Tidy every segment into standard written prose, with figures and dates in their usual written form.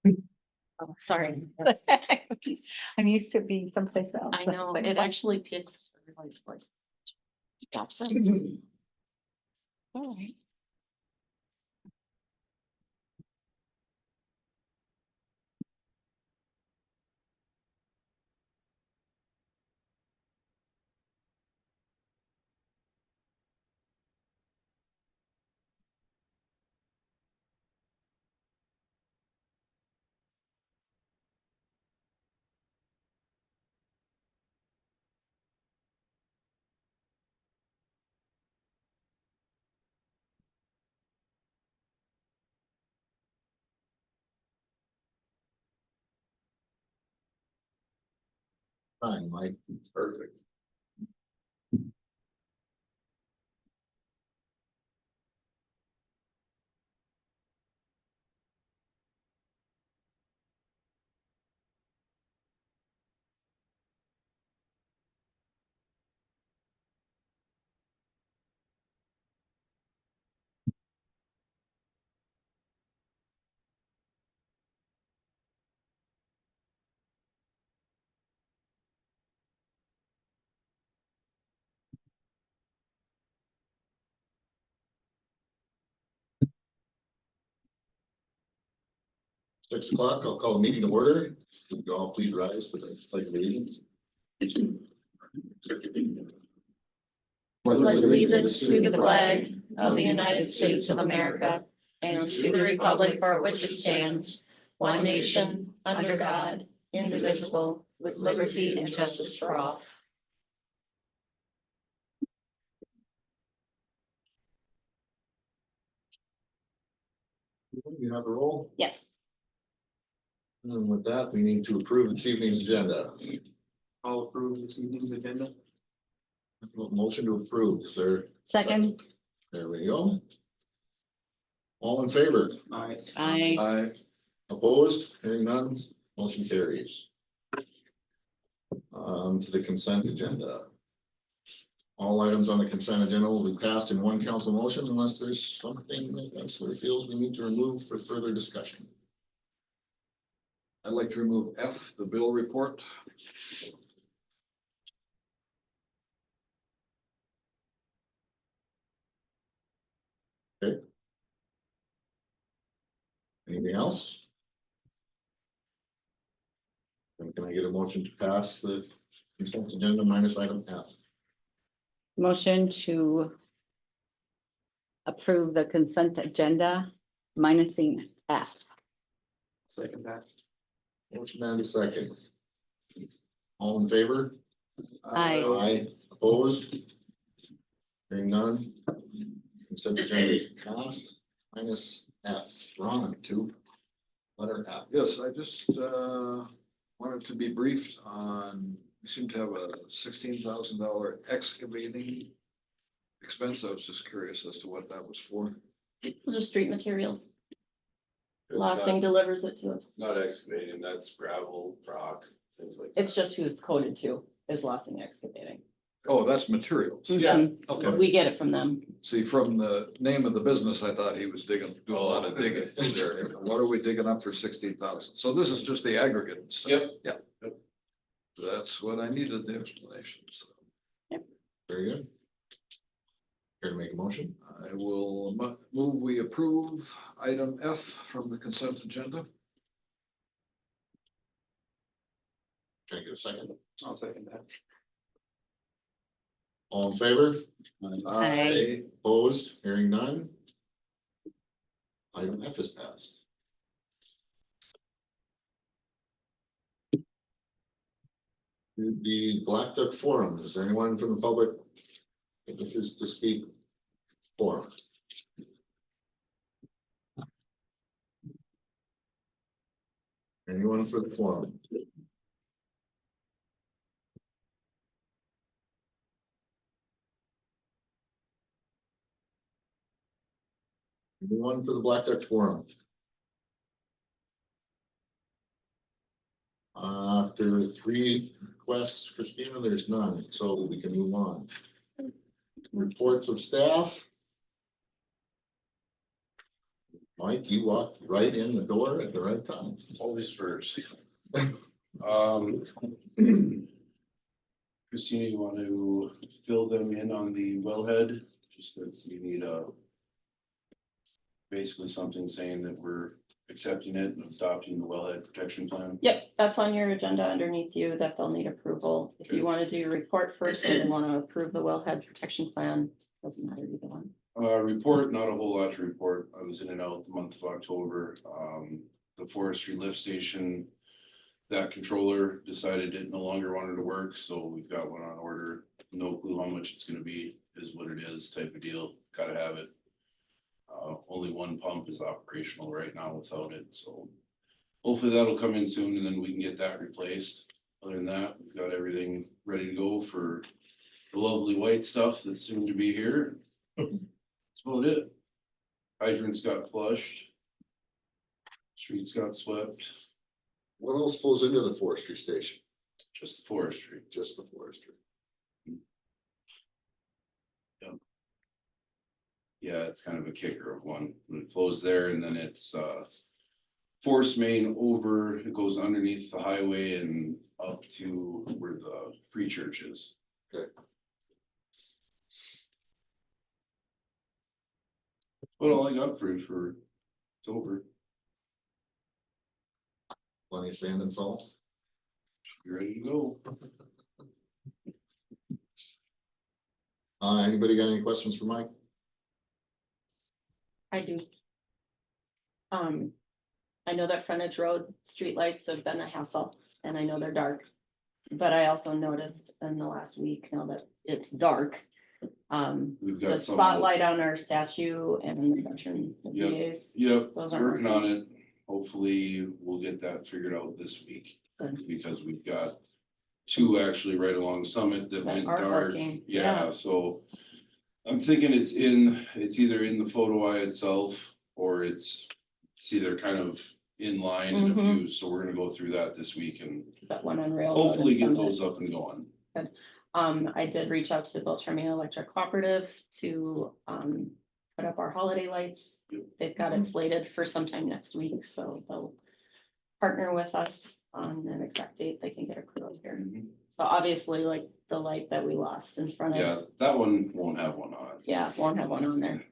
Oh, sorry. I'm used to being someplace else. I know, it actually picks everybody's voices. Stops it. All right. Fine, Mike. Perfect. Six o'clock, I'll call the meeting to order. Would you all please rise for the pledge of allegiance? Pledge allegiance to the flag of the United States of America and to the republic for which it stands, one nation, under God, indivisible, with liberty and justice for all. You have the roll, Yes. and with that, we need to approve this evening's agenda. I'll approve this evening's agenda. Motion to approve, sir. Second. There we go. All in favor? Aye. I. Opposed? Hearing none, motion carries. To the consent agenda. All items on the consent agenda will be passed in one council motion unless there's something that councilor feels we need to remove for further discussion. I'd like to remove F, the bill report. Anything else? And can I get a motion to pass the consent agenda minus item F? Motion to approve the consent agenda minusing F. Second that. Motion and a second. All in favor? Aye. Aye. Opposed? Hearing none. Consent agenda is passed minus F. Ron, to letter F. Yes, I just wanted to be briefed on, we seem to have a $16,000 excavating expense. I was just curious as to what that was for. Those are street materials. It's Lossing not- delivers it to us. Not excavating, that's gravel, rock, things like. It's that. just who it's coded to is Lossing Excavating. Oh, that's materials. Yeah. Mhm. Okay, We get it from them. see, from the name of the business, I thought he was doing a lot of digging there. What are we digging up for 16,000? So this is just the aggregate stuff. Yep. Yeah. Yep. That's what I needed, the explanation. So Very good. Here to make a motion. I will move we approve item F from the consent agenda. Can I get a second? I'll second that. All in favor? Aye. Opposed? Hearing none. Item F is passed. The Blackduck Forum, is there anyone from the public that wishes to speak? Forum. Anyone for the forum? Anyone for the Blackduck Forum? After three requests, Christina, there's none, so we can move on. Reports of staff. Mike, you walked right in the door at the right time. Always first. Christina, you want to fill them in on the wellhead? Just that you need basically something saying that we're accepting it and adopting the wellhead protection plan. Yep, that's on your agenda underneath you that they'll need approval. If you Okay. want to do your report first, or you want to approve the wellhead protection plan, doesn't matter either one. Report, not a whole lot to report. I was in and out the month of October. The forestry lift station, that controller decided it no longer wanted to work, so we've got one on order. No clue how much it's gonna be, is what it is type of deal. Gotta have it. Only one pump is operational right now without it, so hopefully that'll come in soon and then we can get that replaced. Other than that, we've got everything ready to go for the lovely white stuff that's soon to be here. That's about it. Hydrants got flushed. Streets got swept, What else flows into the forestry station? just the forestry. Just the forestry. Yeah, it's kind of a kicker of one. It flows there and then it's force main over, it goes underneath the highway and up to where the free church is. Okay. But all I got for October, Plenty of sand and salt. you ready to go? Anybody got any questions for Mike? I do. I know that frontage road streetlights have been a hassle and I know they're dark. But I also noticed in the last week, now that it's dark, We've the got some. spotlight on our statue and the veteran Yep. VAs. Yep, Those aren't working on it. Hopefully we'll get that figured out this week. Good. Because we've got two actually right along Summit that That went aren't dark. working, Yeah, yeah. so I'm thinking it's either in the photo eye itself or it's either kind of in line in a Mhm. few. So we're gonna go through that this week and That one on rail. hopefully get those up and going. I did reach out to the Beltrami Electric Cooperative to, put up our holiday lights. Yep. They've got it slated for sometime next week, so they'll partner with us on an exact date they can get a crew out here. So obviously, like the light that we lost in front Yeah, of, that one won't have one on. yeah, won't have one on there.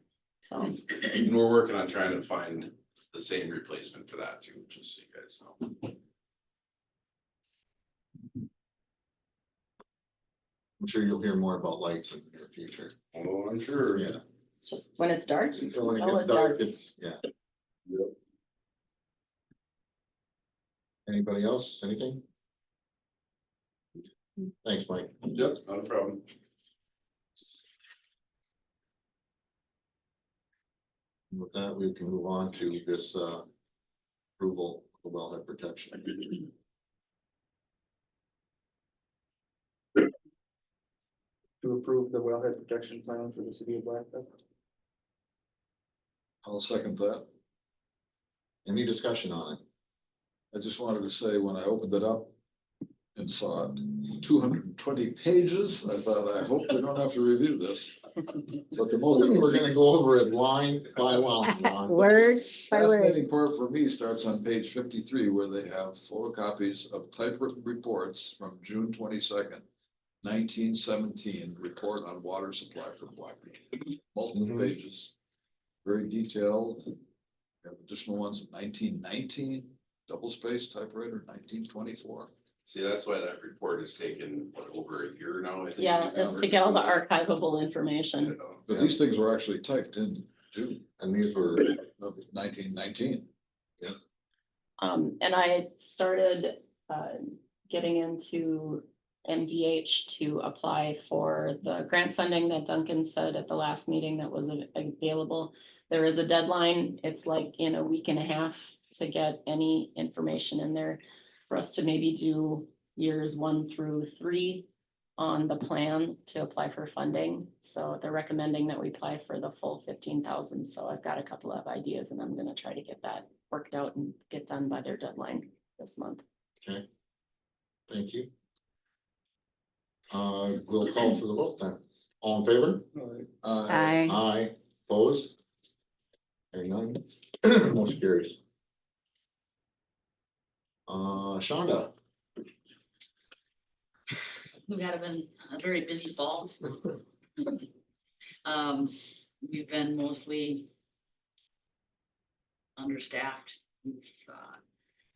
So, And we're working on trying to find the same replacement for that too, just so you guys know. I'm sure you'll hear more about lights in the near future. Oh, I'm sure. Yeah. it's just when it's dark. So when it Oh, gets it's dark, it's, yeah. Yep. Anybody else, anything? Thanks, Mike. Yep, not a problem. With that, we can move on to this approval of wellhead protection. To approve the wellhead protection plan for the city of Blackduck. I'll second that. Any discussion on it? I just wanted to say, when I opened it up and saw 220 pages, I thought, I hope we don't have to review this. But the most. We're gonna go over it line by line. Ron. Word by word. Fascinating part for me starts on page 53, where they have photocopies of typewritten reports from June 22nd, 1917, report on water supply for Blackduck. Multiple Mhm. pages, very detailed. We have additional ones in 1919, double space typewriter, 1924. See, that's why that report has taken, what, over a year now, I think. Yeah, it's to get all the archivable information. But these things were actually typed in June And these were, of 1919. And I started, getting into MDH to apply for the grant funding that Duncan said at the last meeting that was available. There is a deadline. It's like in a week and a half to get any information in there for us to maybe do years 1 through 3 on the plan to apply for funding. So they're recommending that we apply for the full 15,000. So I've got a couple of ideas and I'm gonna try to get that worked out and get done by their deadline this month. okay. Thank you. We'll call for the vote then. All in favor? Uh, Aye. Aye. Opposed? Hearing none. Motion carries. Shonda. We've had a very busy fall. We've been mostly understaffed. We've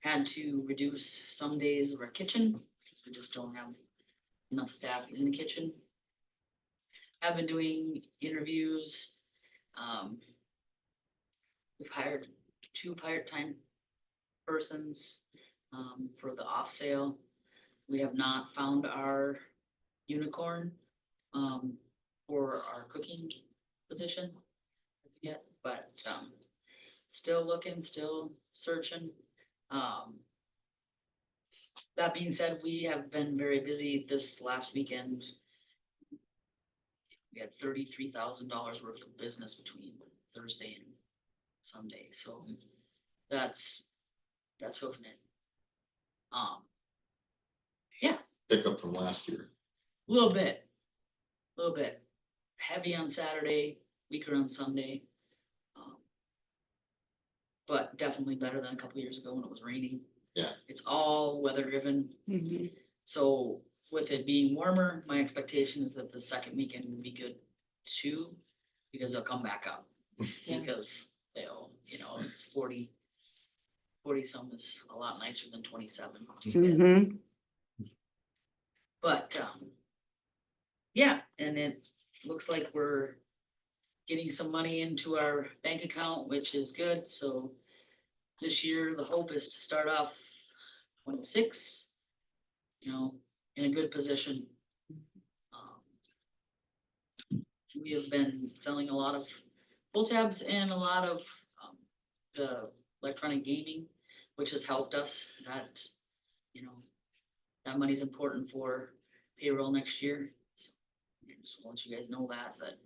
had to reduce some days of our kitchen because we just don't have enough staff in the kitchen. I've been doing interviews. We've hired 2 part-time persons for the off sale. We have not found our unicorn for our cooking position yet, but still looking, still searching. That being said, we have been very busy this last weekend. We had $33,000 worth of business between Thursday and Sunday, so that's hoofing it. Yeah, Pickup from last year. a little bit heavy on Saturday, weaker on Sunday. But definitely better than a couple years ago when it was raining. Yeah. It's all weather driven. So with it being warmer, my expectation is that the second weekend will be good too, because they'll come back up. Yeah. Because they'll, it's 40 some is a lot nicer than 27. which is good. Mhm. But, yeah, and it looks like we're getting some money into our bank account, which is good. So this year, the hope is to start off 26, in a good position. We have been selling a lot of pull tabs and a lot of the electronic gaming, which has helped us. That, that money's important for payroll next year. So I just want you guys know that, but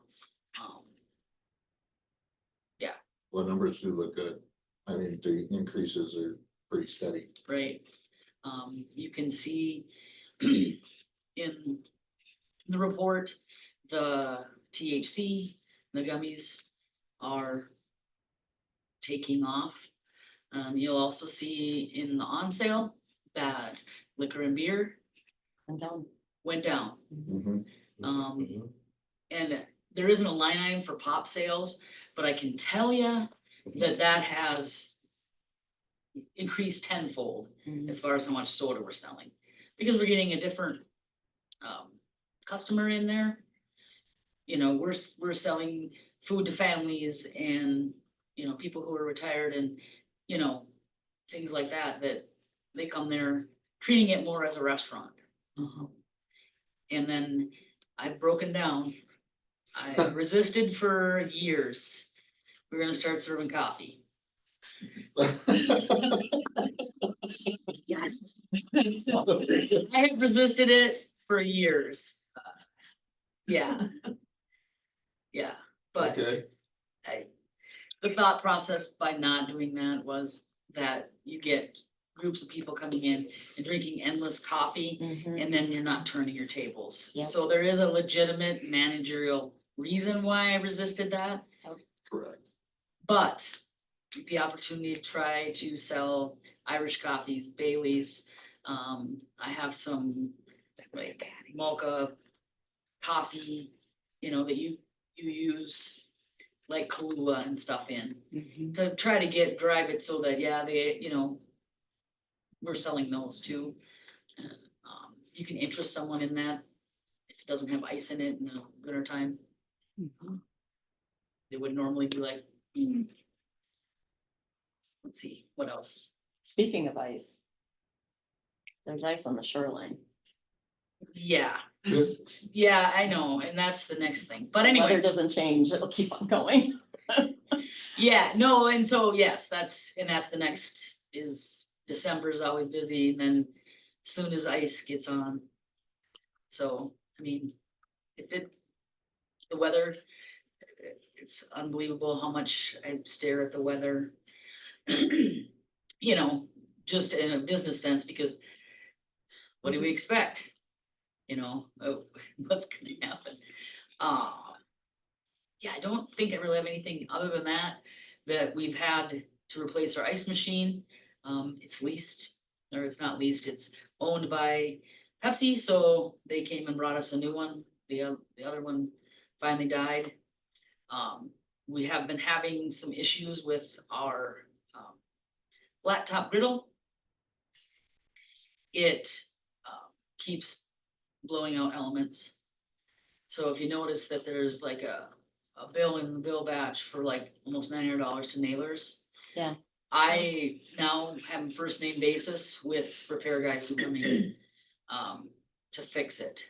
Well, numbers do look good. I mean, the increases are pretty steady. right. You can see in the report, the THC, the gummies are taking off. You'll also see in the on sale that liquor and beer And down. went down. Mhm. And there isn't a line item for pop sales, but I can tell you that has increased tenfold as far as how much soda we're selling. Because we're getting a different customer in there. We're selling food to families and, people who are retired and, things like that, that they come there treating it more as a restaurant. And then I've broken down. I resisted for years. We're gonna start serving coffee. Yes. I have resisted it for years. Yeah. Yeah, but Okay, the thought process by not doing that was that you get groups of people coming in and drinking endless coffee, and then you're not turning your tables. Yep. So there is a legitimate managerial reason why I resisted that. correct. But the opportunity to try to sell Irish coffees, Baileys, I have some like mocha coffee, that you use like Kahlua and stuff in to try to drive it so that, yeah, we're selling those too. You can interest someone in that if it doesn't have ice in it in the winter time. It would normally be like, let's see, what else? Speaking of ice. There's ice on the shoreline. Yeah, Good. yeah, I know, and that's the next thing. But Weather anyway, doesn't change, it'll keep on going. yeah, no, and so, yes, that's the next is December is always busy, and then soon as ice gets on. So, I mean, the weather, it's unbelievable how much I stare at the weather. Just in a business sense, because what do we expect? What's gonna happen? Yeah, I don't think I really have anything other than that. that we've had to replace our ice machine. It's leased, or it's not leased, it's owned by Pepsi, so they came and brought us a new one. The other one finally died. We have been having some issues with our flat top griddle. It keeps blowing out elements. So if you notice that there's like a bill in the bill batch for like almost $900 to Nailers. Yeah. I now have a first name basis with repair guys who come in to fix it.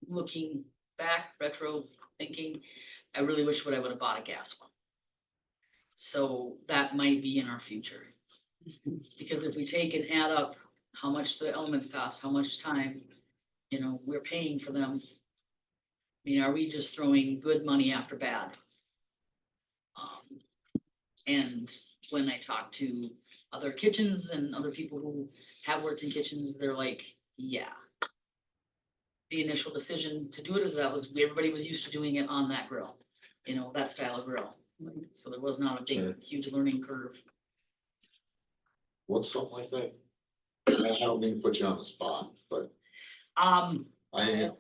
Looking back, retro thinking, I really wish I would have bought a gas one. So that might be in our future. Because if we take and add up how much the elements cost, how much time, you know, we're paying for them. I mean, are we just throwing good money after bad? And when I talk to other kitchens and other people who have worked in kitchens, they're like, yeah. The initial decision to do it is everybody was used to doing it on that grill, you know, that style of grill. So there was not a Sure. big, huge learning curve. What's something like that? I don't mean to put you on the spot, but I am.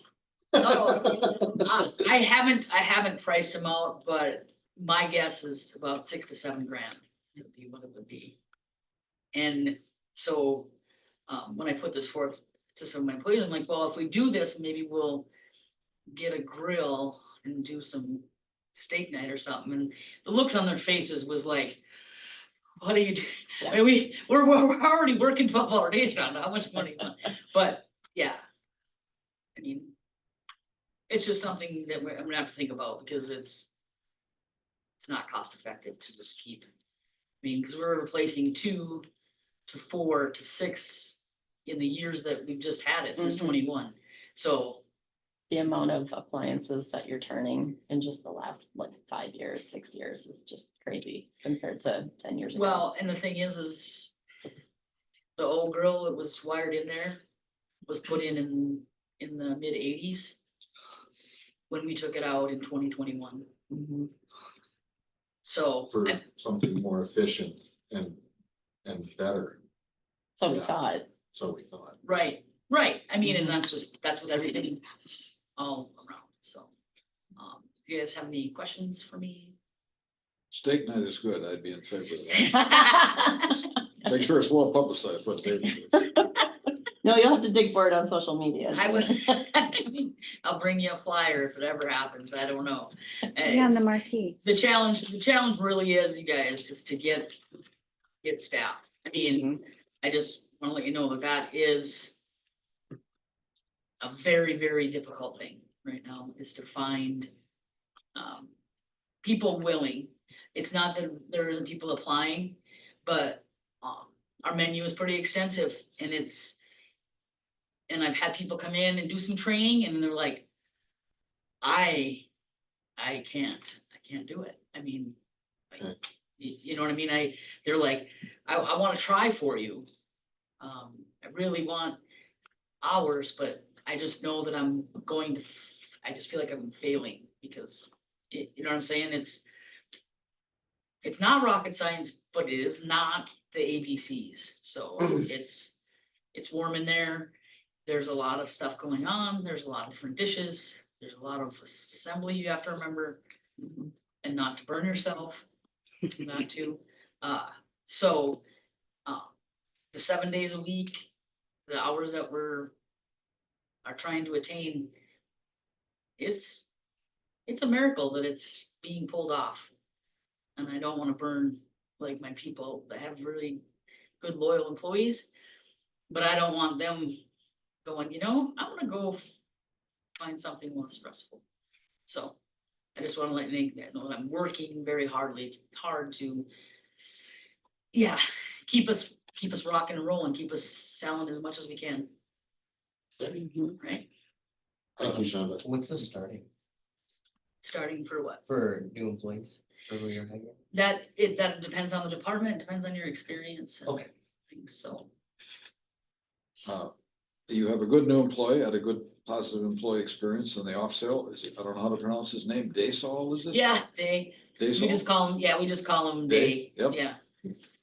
I haven't priced them out, but my guess is about $6 to $7 grand would be what it would be. And so, when I put this forth to some of my employees, I'm like, well, if we do this, maybe we'll get a grill and do some steak night or something. And the looks on their faces was like, what are you doing? I mean, we're already working 12-hour days around, how much money? But yeah, I mean, it's just something that I'm gonna have to think about because it's not cost effective to just keep. I mean, because we're replacing 2 to 4 to 6 in the years that we've just had it since 21. So The amount of appliances that you're turning in just the last like 5 years, 6 years is just crazy compared to 10 years ago. well, and the thing is the old grill that was wired in there was put in the mid 80s when we took it out in 2021. Mhm. So For something more efficient and better, So we Yeah. thought, so we thought. right. I mean, and that's with everything all around. So, do you guys have any questions for me? Steak night is good. I'd be in favor of that. Make sure it's well publicized, but they. no, you'll have to dig for it on social media. I would, I'll bring you a flyer if it ever happens. I don't know. Yeah, on the It's- marquee. The challenge really is, you guys, is to get staff. I mean, I just want to let you know that is a very, very difficult thing right now, is to find people willing. It's not that there isn't people applying, but our menu is pretty extensive and I've had people come in and do some training and they're like, I can't do it. I mean, Okay. you know what I mean? They're like, I want to try for you. I really want hours, but I just know that I just feel like I'm failing because, you know what I'm saying? It's not rocket science, but it is not the ABCs. So it's warm in there. There's a lot of stuff going on. There's a lot of different dishes. There's a lot of assembly you have to remember and not to burn yourself, not to. So the 7 days a week, the hours that are trying to attain, it's a miracle that it's being pulled off. And I don't want to burn like my people that have really good loyal employees, but I don't want them going, you know, I want to go find something less stressful. So I just want to let you know that I'm working very hard to, yeah, keep us rocking and rolling, keep us selling as much as we can, right? Thank you, Shonda. What's the Starting for what? for new employees for who you're hiring? That depends on the department, it depends on your experience. and Okay. things. So, you have a good new employee, had a good positive employee experience in the off sale. Is it, I don't know how to pronounce his name, Daysol, is it? Yeah, Day, we just Daysol, call him, yeah, we just call him Day, Day, yep. yeah.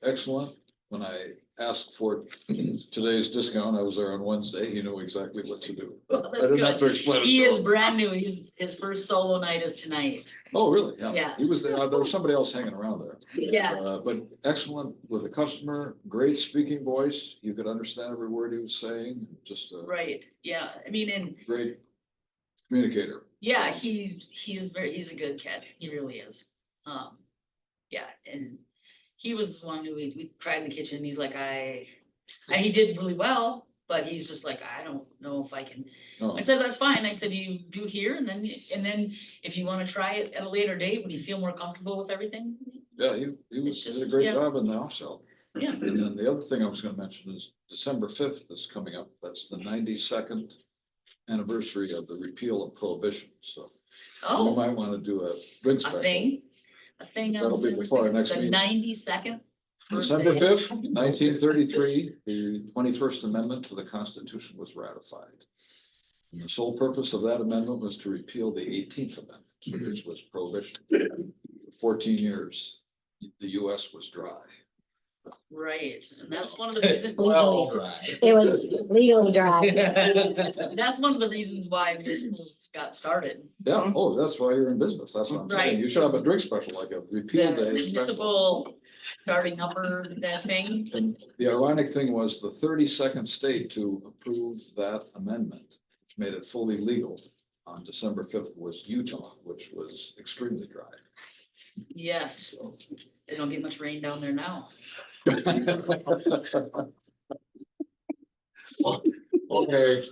Excellent. When I asked for today's discount, I was there on Wednesday. He knew exactly what to do. Well, I didn't have to explain it. He to is him. brand new, his first solo night is tonight, Oh, really? Yeah. He was there. There was somebody else hanging around there. yeah, But excellent with the customer, great speaking voice. You could understand every word he was saying, just a right, yeah, I mean, and, great communicator. yeah, So, he's a good kid, he really is. Yeah, and he was one who we tried in the kitchen, he's like, he did really well, but he's just like, I don't know if I can. no, I said, that's fine. I said, you do here and then if you want to try it at a later date, when you feel more comfortable with everything. yeah, he was, It's did just- a great yeah. job in the off-sale. Yeah, And then the other thing I was gonna mention is December 5th is coming up. That's the 92nd anniversary of the repeal of prohibition. So we oh, might want to do a drink a special. thing. On That'll be December before our 2nd, next the meeting. 92nd. December 5th, 1933, the 21st Amendment to the Constitution was ratified. And the sole purpose of that amendment was to repeal the 18th Amendment, which was prohibition. For 14 years, the US was dry. Right, and that's one of the reasons. It was legally dry. That's one of the reasons why municipals got started. Yeah, oh, that's why you're in business. That's what I'm saying. Right. You should have a drink special, like a repeal The day special. municipal starting upper, that thing. And the ironic thing was the 32nd state to approve that amendment, which made it fully legal on December 5th, was Utah, which was extremely dry. Yes, they don't get much rain down there now. Okay,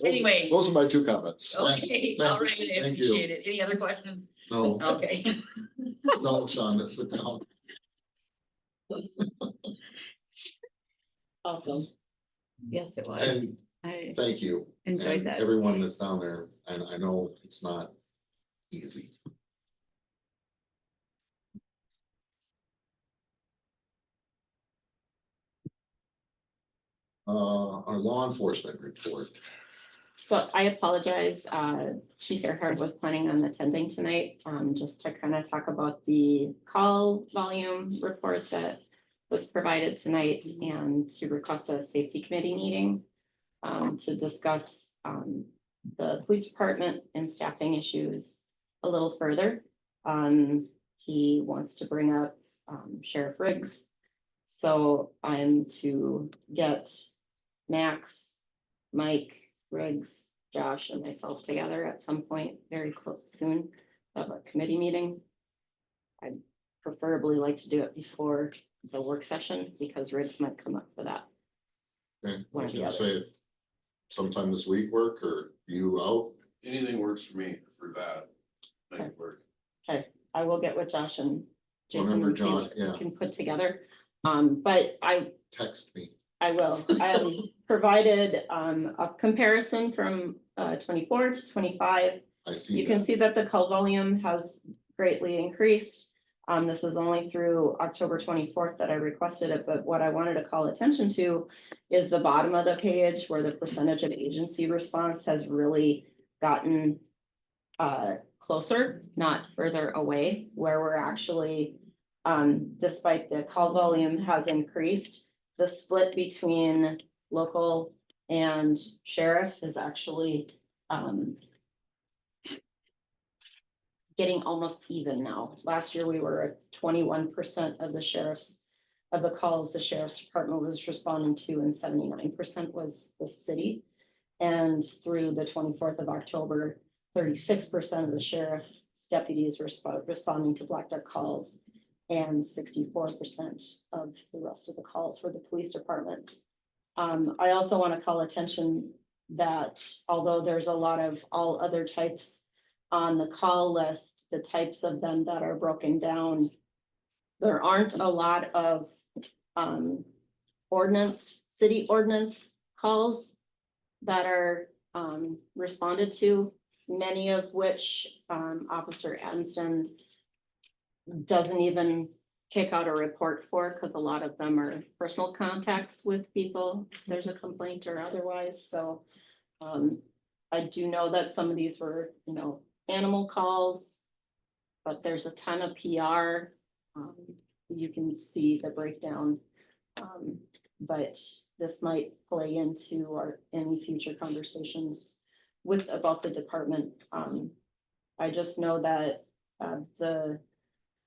Anyway, those are my two comments. Okay, all right, I Thank you. appreciate it. Any other questions? no, Okay. no, Sean, let's sit down. Awesome. Yes, it was. And I thank you. enjoyed And that. everyone that's down there, and I know it's not easy. Our law enforcement report. So I apologize, Chief Earhart was planning on attending tonight, just to kind of talk about the call volume report that was provided tonight and to request a safety committee meeting to discuss the police department and staffing issues a little further. He wants to bring up Sheriff Riggs. So I'm to get Max, Mike, Riggs, Josh, and myself together at some point very close soon of a committee meeting. I'd preferably like to do it before the work session because Riggs might come up for that. Okay, I One was or the gonna other. say, if sometime this week work, or you out? Anything works for me for that. Make it work. Okay, I will get with Josh and Jason Remember and see Josh, what yeah. we can put together. But Text me. I will. I provided a comparison from 24 to 25. I see. You can that. see that the call volume has greatly increased. This is only through October 24th that I requested it, but what I wanted to call attention to is the bottom of the page where the percentage of agency response has really gotten closer, not further away, where we're actually, despite the call volume has increased, the split between local and sheriff is actually getting almost even now. Last year, we were at 21% of the calls the sheriff's department was responding to, and 79% was the city. And through the 24th of October, 36% of the sheriff's deputies were responding to Blackduck calls, and 64% of the rest of the calls for the police department. I also want to call attention that although there's a lot of all other types on the call list, the types of them that are broken down, there aren't a lot of city ordinance calls that are responded to, many of which Officer Adamston doesn't even kick out a report for, because a lot of them are personal contacts with people. If there's a complaint or otherwise, so. I do know that some of these were, animal calls, but there's a ton of PR. You can see the breakdown. But this might play into any future conversations about the department. I just know that,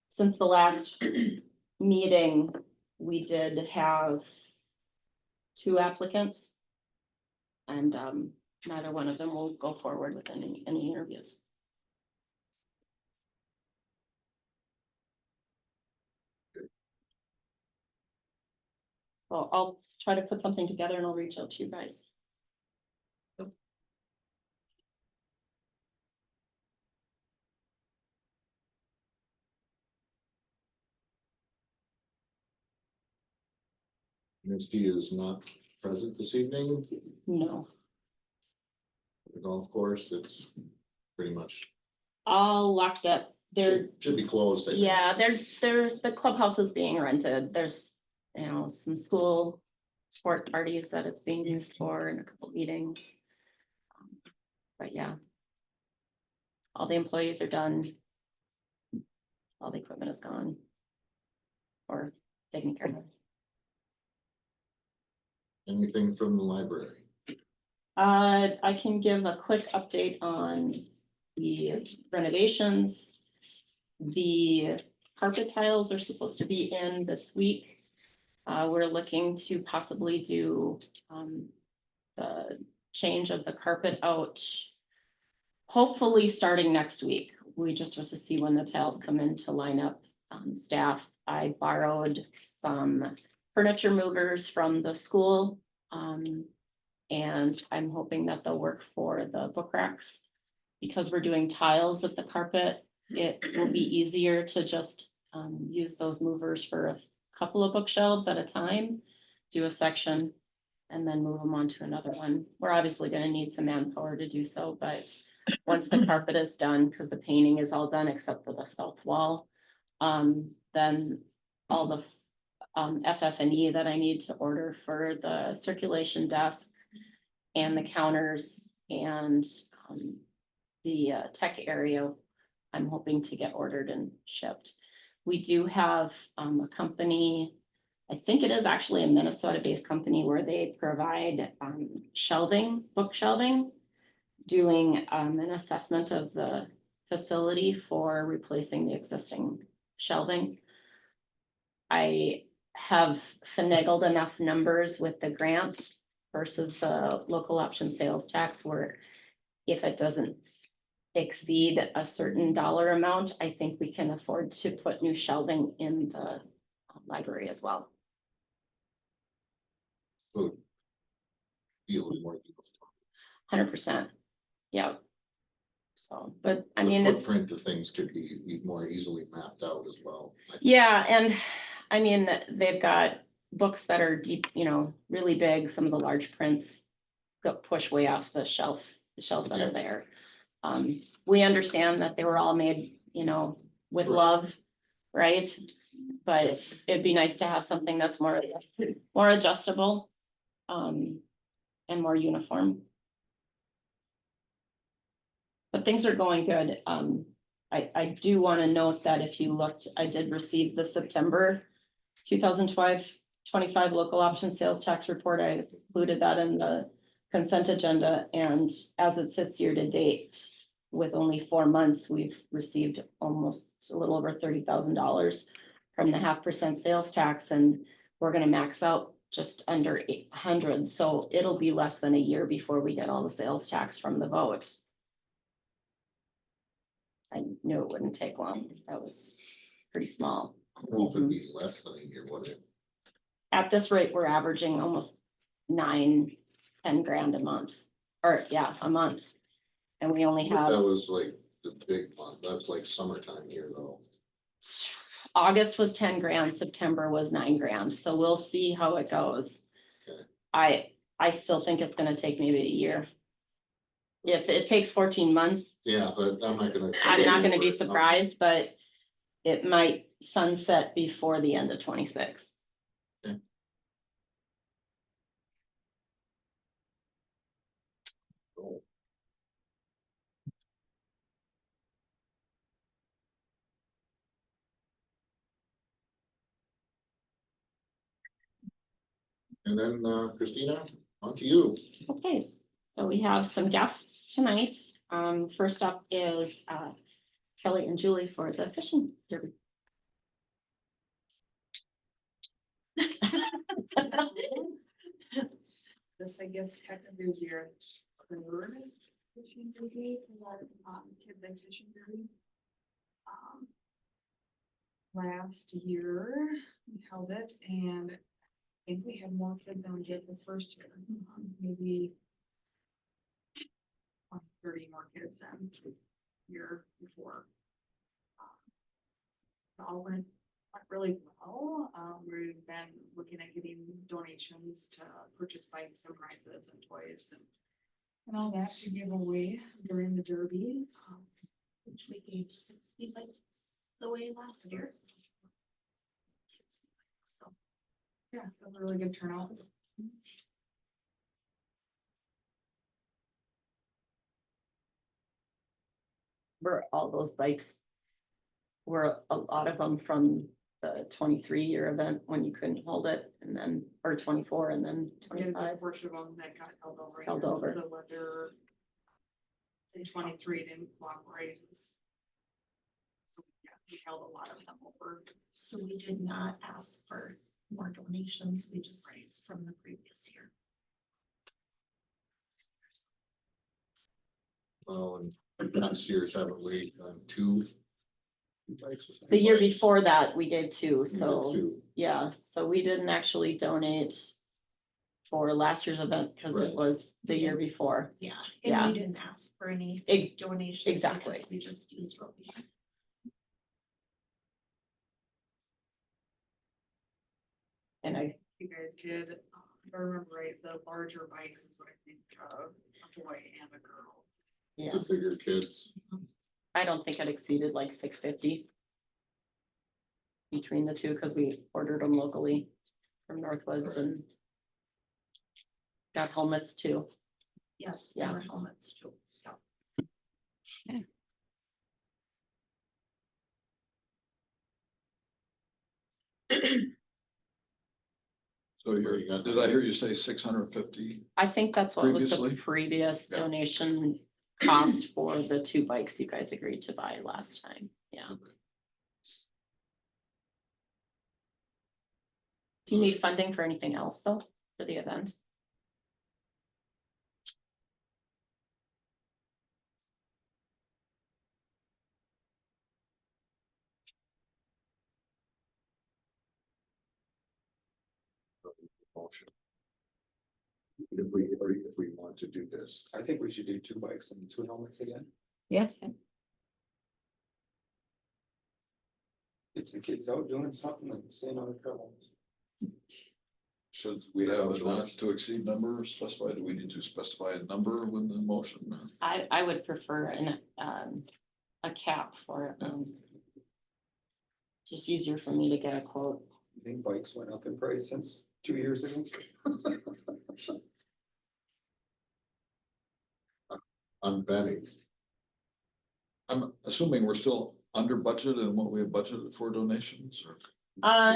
since the last meeting, we did have 2 applicants. And, neither one of them will go forward with any interviews. So I'll try to put something together and I'll reach out to you guys. Misty is not present this evening. No, The golf course, it's pretty much, all locked up. should be closed. I think. Yeah, the clubhouse is being rented. There's, some school sport parties that it's being used for and a couple meetings. But yeah. All the employees are done. All the equipment is gone. Or taken care of. Anything from the library? I can give a quick update on the renovations. The carpet tiles are supposed to be in this week. We're looking to possibly do the change of the carpet out. Hopefully starting next week. We just have to see when the tiles come in to line up. Staff, I borrowed some furniture movers from the school. And I'm hoping that they'll work for the book racks. Because we're doing tiles of the carpet, it will be easier to just use those movers for a couple of bookshelves at a time. Do a section and then move them on to another one. We're obviously gonna need some manpower to do so, but once the carpet is done, because the painting is all done except for the south wall, then all the FF&E that I need to order for the circulation desk and the counters and the tech area, I'm hoping to get ordered and shipped. We do have a company, I think it is actually a Minnesota-based company where they provide shelving, book shelving, doing an assessment of the facility for replacing the existing shelving. I have finagled enough numbers with the grant versus the local option sales tax where if it doesn't exceed a certain dollar amount, I think we can afford to put new shelving in the library as well. Good. Be a little more uniform. 100%. Yeah. So, but I The mean, it's, footprint of things could be more easily mapped out as well. yeah, and I mean, they've got books that are deep, really big. Some of the large prints got pushed way off the shelves that are there. We understand that they were all made, with love, right? But it'd be nice to have something that's more adjustable, and more uniform. But things are going good. I do want to note that if you looked, I did receive the September 2025 local option sales tax report. I included that in the consent agenda, and as it sits year to date, with only 4 months, we've received almost a little over $30,000 from the 0.5% sales tax, and we're going to max out just under 800. So it'll be less than a year before we get all the sales tax from the vote. I knew it wouldn't take long. That was pretty small. Well, if it'd be less than a year, would it? At this rate, we're averaging almost 9-10 grand a month, or yeah, a month. And we only have. That was like the big month. That's like summertime here though. August was 10 grand, September was 9 grand. So we'll see how it goes. Okay. I still think it's gonna take maybe a year. If it takes 14 months, Yeah, but I'm not gonna. I'm not gonna be surprised, but it might sunset before the end of 26. And then Christina, on to you. Okay, so we have some guests tonight. First up is Kelly and Julie for the fishing derby. This, I guess, technically is your third fishing derby, for that, kids ice fishing derby. Last year, we held it, and I think we had more kids than we did the first year, maybe 30 more kids than the year before. It all went really well. We've been looking at getting donations to purchase bikes and prizes and toys and all that to give away during the derby. Which we gave 60 bikes away last year. So Yeah, it was a really good turnout. Were all those bikes, were a lot of them from the 23 year event when you couldn't hold it, and then, or 24 and then We had a 25. good portion of them that got held over. Held here. over. The weather in 23 didn't cooperate. So yeah, we held a lot of them over. So we did not ask for more donations, we just raised from the previous year. Well, and past years haven't we done two bikes? The year before that, we did two, We did so, two. yeah, so we didn't actually donate for last year's event because it Right. was the year before. Yeah, Yeah. and we didn't ask for any Ex- donations. exactly. because We just used what we had. And You guys did, if I remember right, the larger bikes is what I think of, a boy and a girl. yeah, The bigger kids. I don't think it exceeded like 650 between the two, because we ordered them locally from Northwoods Right. and got helmets too. Yes, Yeah. there were helmets too. Yeah. So you're, You got did I hear you say 650? I think that's what was the Previously? previous Yeah. donation cost for the two bikes you guys agreed to buy last time. Yeah. Do you need funding for anything else though, for the event? Motion. If we want to do this. I think we should do 2 bikes and 2 helmets again. Yeah. It's the kids out doing something and staying out of trouble. Should we have a not to exceed number specified? Do we need to specify a number with the motion? I would prefer a cap for it. Just easier for me to get a quote. You think bikes went up in price since 2 years ago? I'm betting. I'm assuming we're still under budget and what we have budgeted for donations or?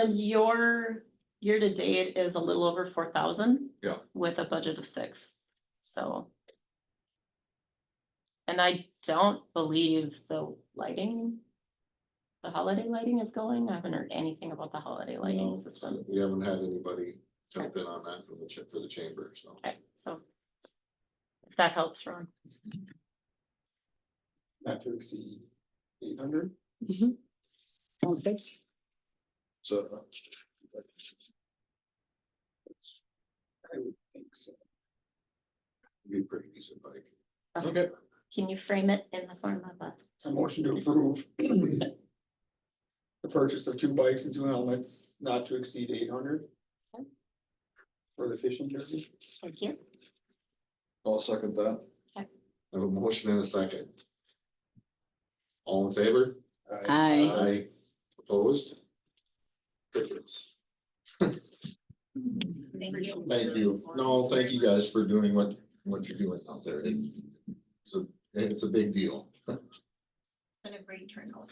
Your year to date is a little over 4,000. Yeah. With a budget of 6, so. And I don't believe the lighting. The holiday lighting is going. I haven't heard anything about the holiday lighting No, system. We haven't had anybody jump in on that from the for the chamber, so. Okay, so. If that helps, Ron. Not to exceed 800. Sounds good. So I would think so. Be a pretty decent bike. okay, Can you frame it in the form of a? A motion to approve. The purchase of 2 bikes and 2 helmets not to exceed 800. Okay. For the fishing derby. Thank you. I'll second that. I have a motion and a second. All in favor? Aye. Aye. Opposed? Crickets. Thank you. Thank you. No, thank you guys for doing what you're doing out there. It's a big deal. Been a great turnout.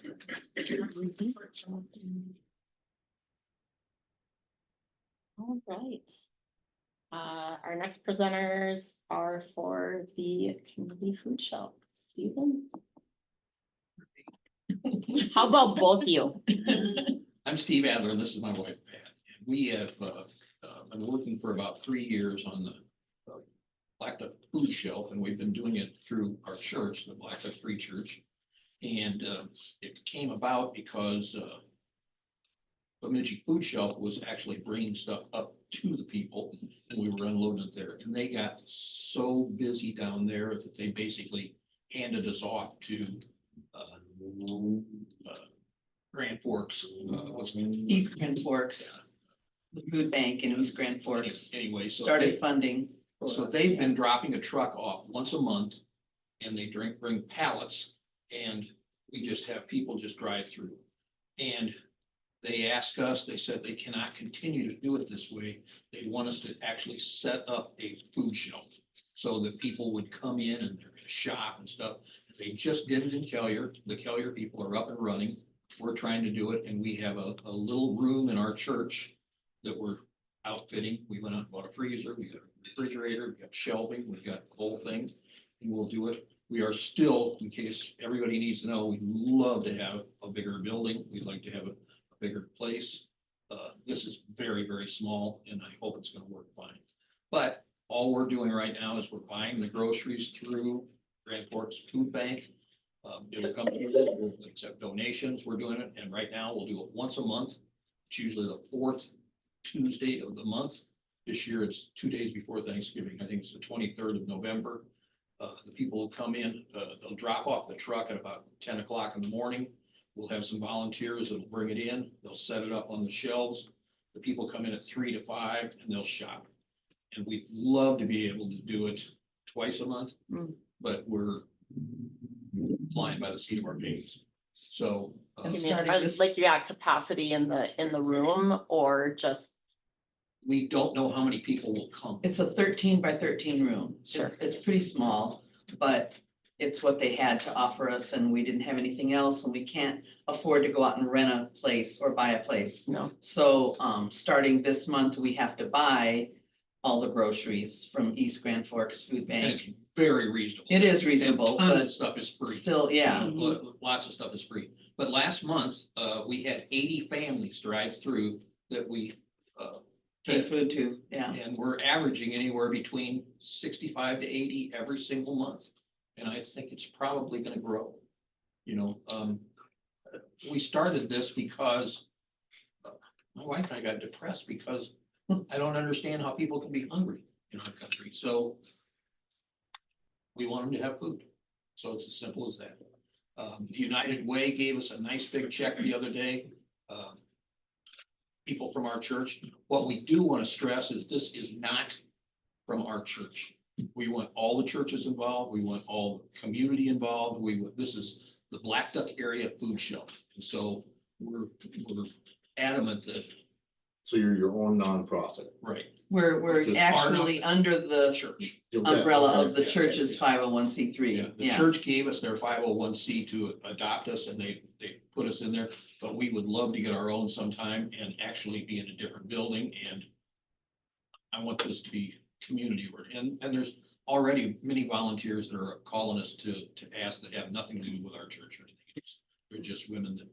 All right. Our next presenters are for the community food shelf. Stephen? How about both you? I'm Steve Adler, and this is my wife, Pat. And we have been working for about 3 years on the Blackduck food shelf, and we've been doing it through our church, the Blackduck Free Church. And it came about because Bemidji Food Shelf was actually bringing stuff up to the people, and we were unloading it there. And they got so busy down there that they basically handed us off to Grand Forks. What's the name? East Grand Forks, the food bank in East Grand Forks Anyway, so started funding. so they've been dropping a truck off once a month, and they bring pallets, and we just have people just drive through. And they asked us, they said they cannot continue to do it this way. They want us to actually set up a food shelf so that people would come in and they're gonna shop and stuff. They just did it in Kellier. The Kellier people are up and running. We're trying to do it, and we have a little room in our church that we're outfitting. We went out and bought a freezer, we got a refrigerator, we got shelving, we've got the whole thing, and we'll do it. We are still, in case everybody needs to know, we'd love to have a bigger building. We'd like to have a bigger place. This is very, very small, and I hope it's gonna work fine. But all we're doing right now is we're buying the groceries through Grand Forks Food Bank. It'll come, we'll accept donations, we're doing it, and right now we'll do it once a month. It's usually the 4th Tuesday of the month. This year it's 2 days before Thanksgiving. I think it's the 23rd of November. The people will come in, they'll drop off the truck at about 10 o'clock in the morning. We'll have some volunteers that'll bring it in, they'll set it up on the shelves. The people come in at 3 to 5 and they'll shop. And we'd love to be able to do it twice a month, but we're flying by the seat of our pants. So. And starting this- Like you got capacity in the room or just? We don't know how many people will come. It's a 13 by 13 room. Sure. It's pretty small, but it's what they had to offer us, and we didn't have anything else, and we can't afford to go out and rent a place or buy a place. No. So starting this month, we have to buy all the groceries from East Grand Forks Food And it's Bank. very reasonable. It is reasonable, And tons of but stuff is free. still, yeah. Lots of stuff is free. But last month, we had 80 families drive through that we, Pay food too, yeah. and we're averaging anywhere between 65 to 80 every single month. And I think it's probably gonna grow. You know, we started this because my wife and I got depressed because I don't understand how people can be hungry in our country. So we want them to have food. So it's as simple as that. United Way gave us a nice big check the other day. People from our church. What we do want to stress is this is not from our church. We want all the churches involved. We want all the community involved. This is the Blackduck area food shelf. And so we're adamant that. So you're your own nonprofit. Right. We're Which is actually under the Church. umbrella of the Okay. church's 501c3. Yeah, the Yeah. church gave us their 501c to adopt us, and they put us in there, but we would love to get our own sometime and actually be in a different building, and I want this to be community work, and there's already many volunteers that are calling us to ask that have nothing to do with our church or anything. They're just women that,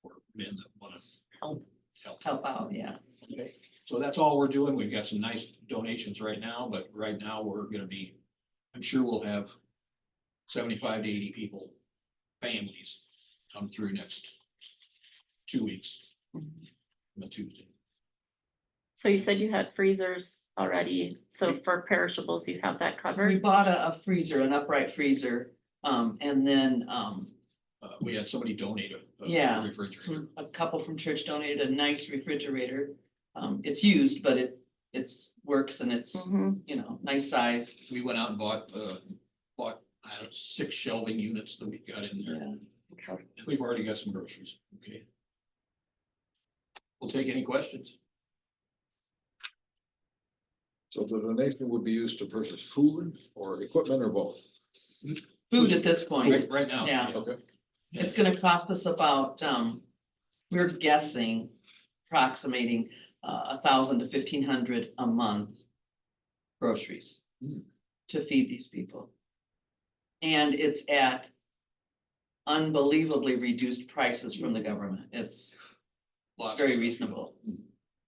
or men that want to Help out, yeah. Okay, so that's all we're doing. We've got some nice donations right now, but right now we're gonna be, I'm sure we'll have 75 to 80 people, families, come through next 2 weeks. On a Tuesday. So you said you had freezers already. So for perishables, you have that We covered? bought a freezer, an upright freezer, and then We had somebody donate a Yeah. refrigerator. a couple from church donated a nice refrigerator. It's used, but it's works and it's, Mhm. you know, nice size. We went out and bought, I don't know, 6 shelving units that we've got in there. Yeah. Okay. We've already got some groceries, okay? we'll take any questions. So the donation would be used to purchase food or equipment or both? Food at this point. Right now. Yeah. Okay. It's gonna cost us about, we're guessing, approximating, 1,000 to 1,500 a month groceries Hmm. to feed these people. And it's at unbelievably reduced prices from the government. It's Lots of very stuff. reasonable.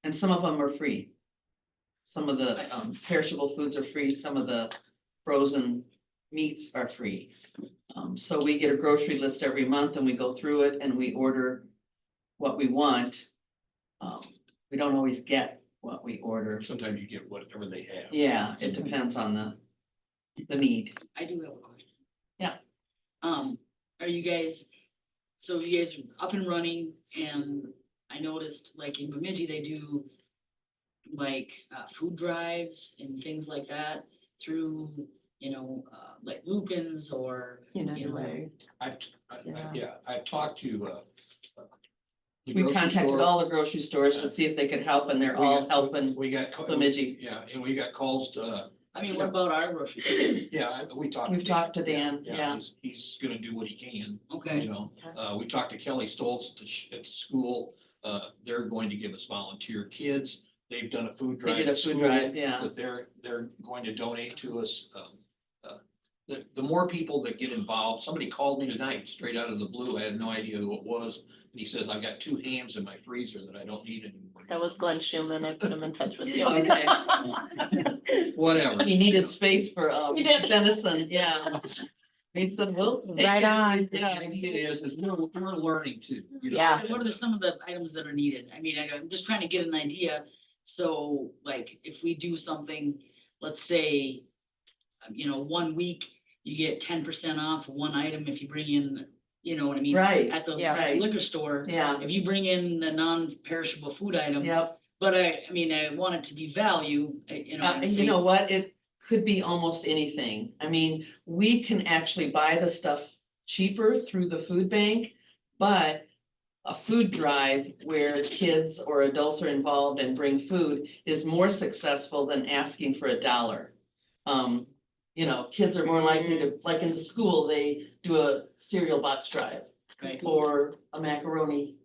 And some of them are free. Some of the perishable foods are free, some of the frozen meats are free. So we get a grocery list every month and we go through it and we order what we want. We don't always get what we order. Sometimes you get whatever they have. Yeah, it depends on the need. I do have a question. Yeah. Are you guys, so you guys are up and running, and I noticed like in Bemidji, they do like food drives and things like that through, like Lucan's or, United you know, Way. I've talked to, the We grocery contacted store. all the grocery stores to see if they could help and they're We all got- helping We got. Bemidji. Yeah, and we got calls to, I mean, what about our grocery store? yeah, we talked. We've talked to Dan, yeah. He's gonna do what he can, Okay, we talked to Kelly Stoltz at the school, they're going to give us volunteer kids. They've done a food They drive. did a at food school drive, yeah. That they're going to donate to us. The more people that get involved, somebody called me tonight, straight out of the blue, I had no idea who it was. And he says, I've got 2 hams in my freezer that I don't need anymore. That was Glenn Schumann. I put him in touch with you. Okay. Whatever. He needed space for He did. venison, yeah. He said, well. Right on. Yeah. The idea is we're learning too. Yeah. what are some of the items that are needed? I mean, I'm just trying to get an idea. So like, if we do something, let's say, 1 week, you get 10% off one item if you bring in, you know what I mean? Right, At the yeah. Right. liquor store. Yeah, If you bring in a non-perishable food item. yep. But I want it to be value, what I'm And you saying? know what? It could be almost anything. I mean, we can actually buy the stuff cheaper through the food bank, but a food drive where kids or adults are involved and bring food is more successful than asking for $1. Kids are more likely to, like in the school, they do a cereal box drive Right, or a macaroni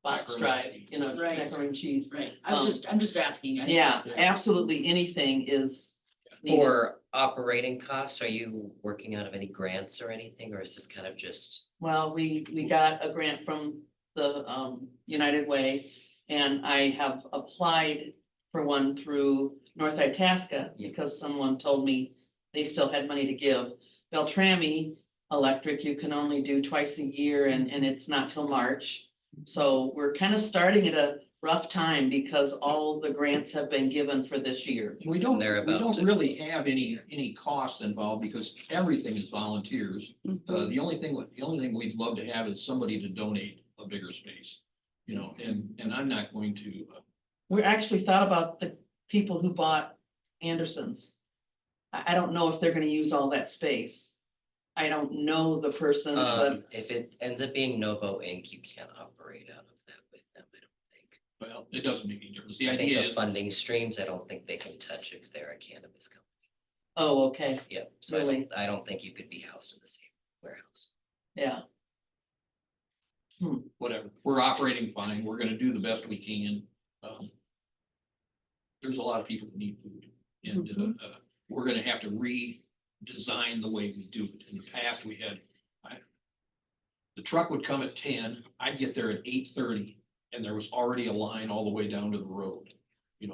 box Macaroni. drive, Right. macaroni and cheese. right. I'm just asking. Yeah, absolutely anything is needed. For operating costs, are you working out of any grants or anything, or is this kind of just? Well, we got a grant from the United Way, and I have applied for one through North Itasca because someone told me they still had money to give. Beltrami Electric, you can only do twice a year and it's not till March. So we're kind of starting at a rough time because all the grants have been given for this year. We don't Thereabouts. really have any costs involved because everything is volunteers. The only thing we'd love to have is somebody to donate a bigger space, and I'm not going to, We actually thought about the people who bought Anderson's. I don't know if they're gonna use all that space. I don't know the person, but If it ends up being Novo Inc., you can't operate out of that with them, I don't think. well, it doesn't make any difference. The I think idea the is, funding streams, I don't think they can touch if they're a cannabis company. oh, okay, Yep, so Really? I don't think you could be housed in the same warehouse. yeah. whatever, we're operating fine. We're gonna do the best we can. There's a lot of people that need food and, we're gonna have to redesign the way we do it. In the past, the truck would come at 10, I'd get there at 8:30, and there was already a line all the way down to the road,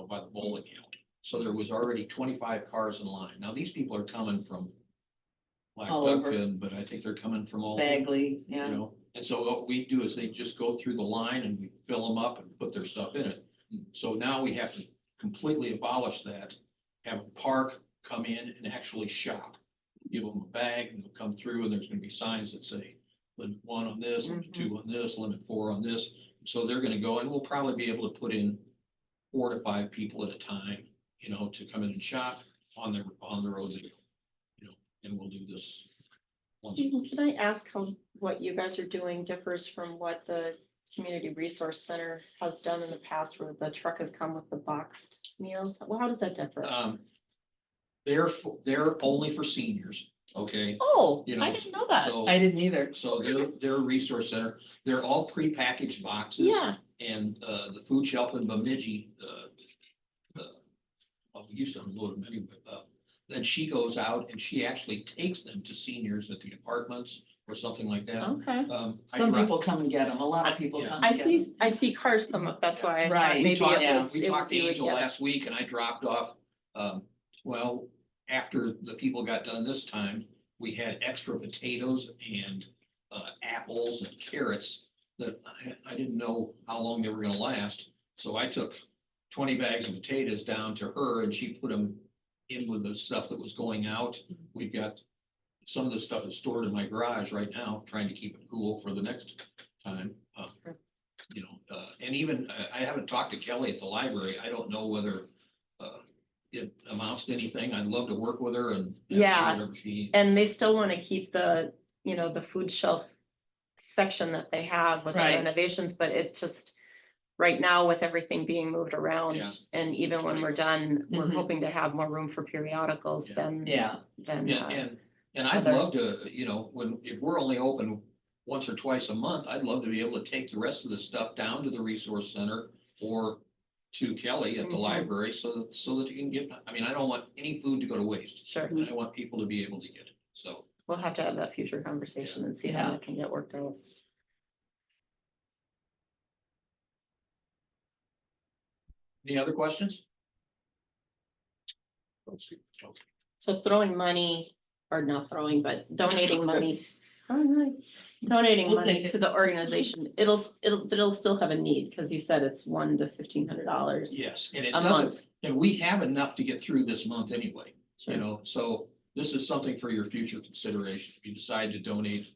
by the bowling alley. So there was already 25 cars in line. Now, these people are coming from All over. Blackduck, but I think they're coming from all. Bagley, yeah. And so what we do is they just go through the line and we fill them up and put their stuff in it. So now we have to completely abolish that, have a park come in and actually shop. Give them a bag and they'll come through and there's gonna be signs that say limit 1 on this, limit 2 on this, limit 4 on this. So they're gonna go and we'll probably be able to put in 4 to 5 people at a time, to come in and shop on the road, and we'll do this once. Can I ask what you guys are doing differs from what the Community Resource Center has done in the past where the truck has come with the boxed meals. Well, how does that differ? They're only for seniors, okay? Oh, You I know, didn't know that. So, I didn't either. so they're a resource center. They're all prepackaged boxes. Yeah, And, the food shelf in Bemidji, well, we used to unload them anyway, then she goes out and she actually takes them to seniors at the apartments or something like that. okay. I Some dri- people come and get them. A lot of people Yeah. come. I and get see, 'em. I see cars come up. That's why I thought Right. We maybe talked, it was. we it talked was to you would Angel get it. last week and I dropped off, well, after the people got done this time, we had extra potatoes and, apples and carrots that I didn't know how long they were gonna last. So I took 20 bags of potatoes down to her and she put them in with the stuff that was going out. We've got, some of the stuff is stored in my garage right now, trying to keep it cool for the next time. You know, and even, I haven't talked to Kelly at the library. I don't know whether, it amounts to anything. I'd love to work with her and. Yeah. Whatever she needs. And they still want to keep the, you know, the food shelf section that they have with the Right. renovations, but it just, right now with everything being moved Yeah. around, and even when we're done, we're Mhm. hoping to have more room for periodicals Yeah. than, Yeah, than, And I'd other- love to, you know, if we're only open once or twice a month, I'd love to be able to take the rest of the stuff down to the resource center or to Kelly at the Mhm. library so that you can get, I mean, I don't want any food to go to waste. sure, And I want people to be able to get it. So, we'll have to have that future conversation and see how Yeah. that can get worked out. any other questions? So throwing money, or not throwing, but donating money. All right. Donating We'll money take it. to the organization, it'll still have a need, because you said it's $100 to $1,500. Yes, and it A doesn't, month. and we have enough to get through this month anyway, you Sure. know, so this is something for your future consideration. If you decide to donate,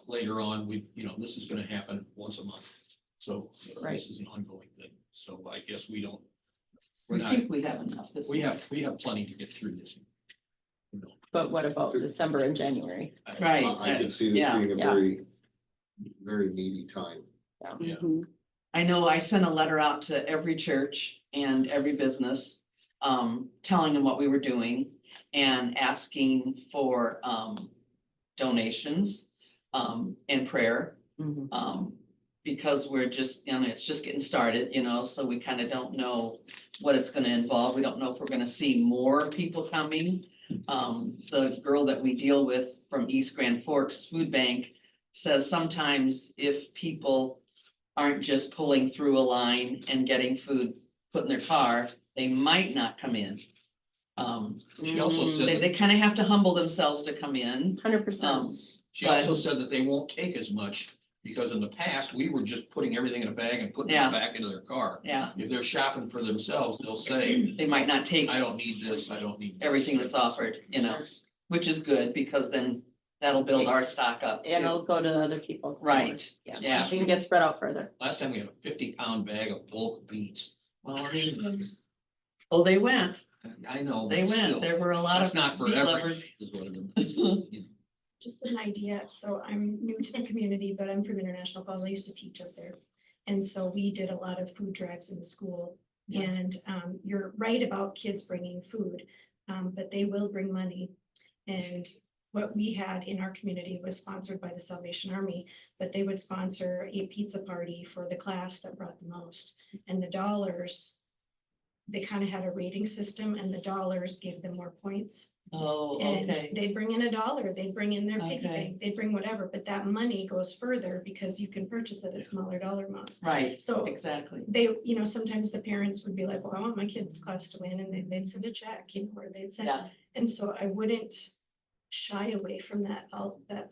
later on, you know, this is gonna happen once a month. So Right. this is an ongoing thing. So I guess we're we not, think we have enough this. we month. have plenty to get through this. You know, But what about December and January? Right. I can see this Yeah. being a Yeah. very, very needy time. Yeah. Mhm. I know I sent a letter out to every church and every business, telling them what we were doing and asking for, donations, and prayer. Mhm. Because we're just, you know, it's just getting started, you know, so we kind of don't know what it's gonna involve. We don't know if we're gonna see more people coming. The girl that we deal with from East Grand Forks Food Bank says sometimes if people aren't just pulling through a line and getting food put in their car, they might not come in. She also said, They kind of have to humble themselves to come in. 100%. she also said that they won't take as much because in the past, we were just putting everything in a bag and putting Yeah. it back into their car. Yeah, If they're shopping for themselves, they'll say, they might not take I don't need this, I don't need. that." everything that's offered, you know, which is good because then that'll build our stock up. And too. it'll go to other people. Right, Yeah, yeah. it can get spread out further. Last time we had a 50-pound bag of bulk beets. Well, I mean, Oh, they went, I know. they but went. still, There were a lot That's of not for meat everybody. lovers. is what it is, you know. Just an idea, so I'm new to the community, but I'm from International Falls, I used to teach up there. And so we did a lot of food drives in the school, and you're right about kids bringing food, but they will bring money. And what we had in our community was sponsored by the Salvation Army, but they would sponsor a pizza party for the class that brought the most. And the dollars, they kind of had a rating system, and the dollars gave them more points. Oh, And okay. they'd bring in $1, they'd bring in their piggy Okay. bank, they'd bring whatever, but that money goes further because you can purchase it at smaller dollar amounts. Right, So exactly. they, you know, sometimes the parents would be like, well, I want my kid's class to win, and they'd send a check, you know, or they'd send. Yeah, And so I wouldn't shy away from that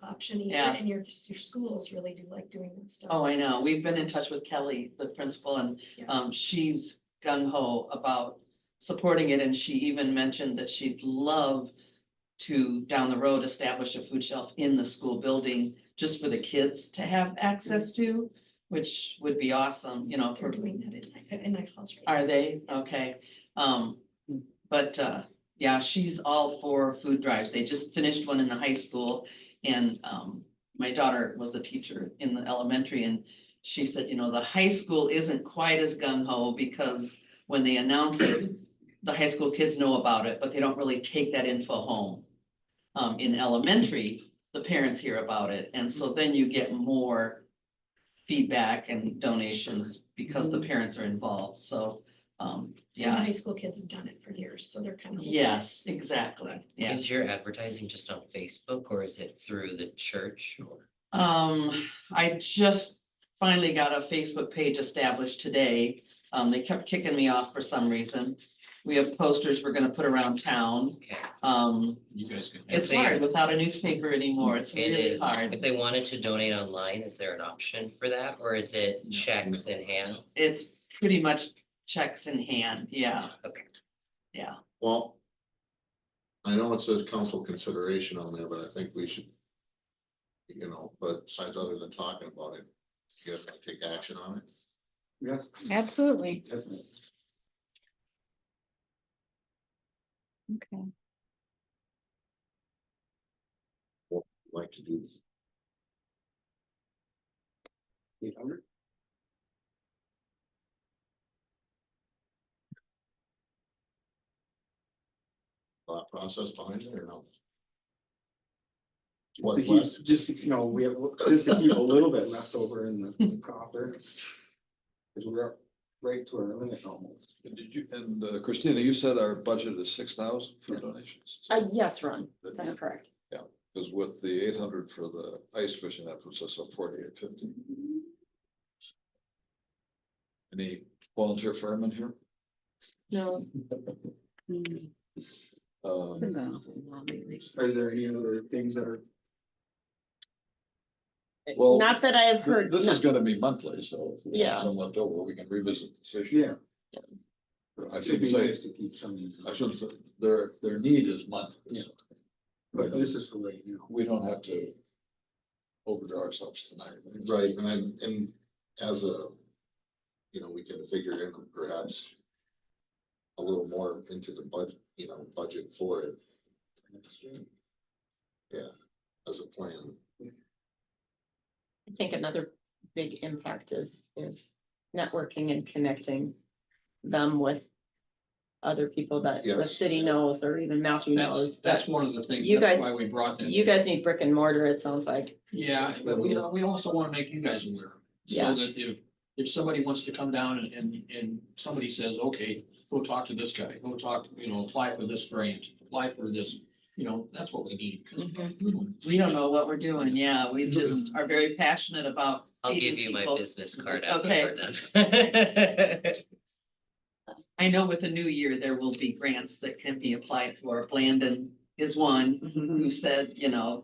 option either, Yeah. and your schools really do like doing that stuff. oh, I know. We've been in touch with Kelly, the principal, and Yeah. she's gung ho about supporting it. And she even mentioned that she'd love to, down the road, establish a food shelf in the school building just for the kids to have access to, which would be awesome, you know, They're for, doing that in Knife Falls right now. are they? Okay. But, yeah, she's all for food drives. They just finished one in the high school, and, my daughter was a teacher in the elementary, and she said, the high school isn't quite as gung ho because when they announce it, the high school kids know about it, but they don't really take that info home. In elementary, the parents hear about it, and so then you get more feedback and donations because the parents are involved, so, And the yeah. high school kids have done it for years, so they're kind of. Yes, exactly, yeah. Is your advertising just on Facebook or is it through the church or? I just finally got a Facebook page established today. They kept kicking me off for some reason. We have posters we're gonna put around town. Okay, You guys can. It's hard without a newspaper anymore. It's it really is, hard. if they wanted to donate online, is there an option for that, or is it checks in hand? It's pretty much checks in hand, yeah. Okay. Yeah, Well, I know it says council consideration on there, but I think we should, but besides other than talking about it, you guys want to take action on it? Yes, Absolutely. definitely. Okay. Like to do. 800. Thought process behind it or no? Just What's to keep- left? Just, we have, just to keep a little bit left over in the coffer. Cause we're up right to our limit almost. Did you, and Christina, you said our budget is 6,000 for donations? Yes, Ron, that's correct. Because with the 800 for the ice fishing, that puts us at 4,850. Any volunteer firemen here? No, Mm, Um, no. Is there any other things that are, Well, not that I've heard. This is gonna be monthly, so if we have Yeah. some left over, we can revisit this issue. yeah, I it'd should be say, nice to keep some, I shouldn't say, their need is monthly. Yeah. so but this is for right now. We don't have to overdraw ourselves tonight. Right, and as a, we can figure in perhaps a little more into the budget, budget for it. Yeah, as a plan. I think another big impact is networking and connecting them with other people that the Yes. city knows, or even Matthew knows. That's one of the things, You that's guys- why we brought that. You guys need brick and mortar, it sounds like. Yeah, but we also want to make you guys aware, Yeah. so that if somebody wants to come down and somebody says, okay, go talk to this guy, go talk, apply for this grant, apply for this, that's what we need. 'Cause we don't know what we're doing, yeah, we just are very passionate about. I'll feeding give you my people. business card after Okay. we're done. I know with the new year, there will be grants that can be applied for. Blandon is one who said,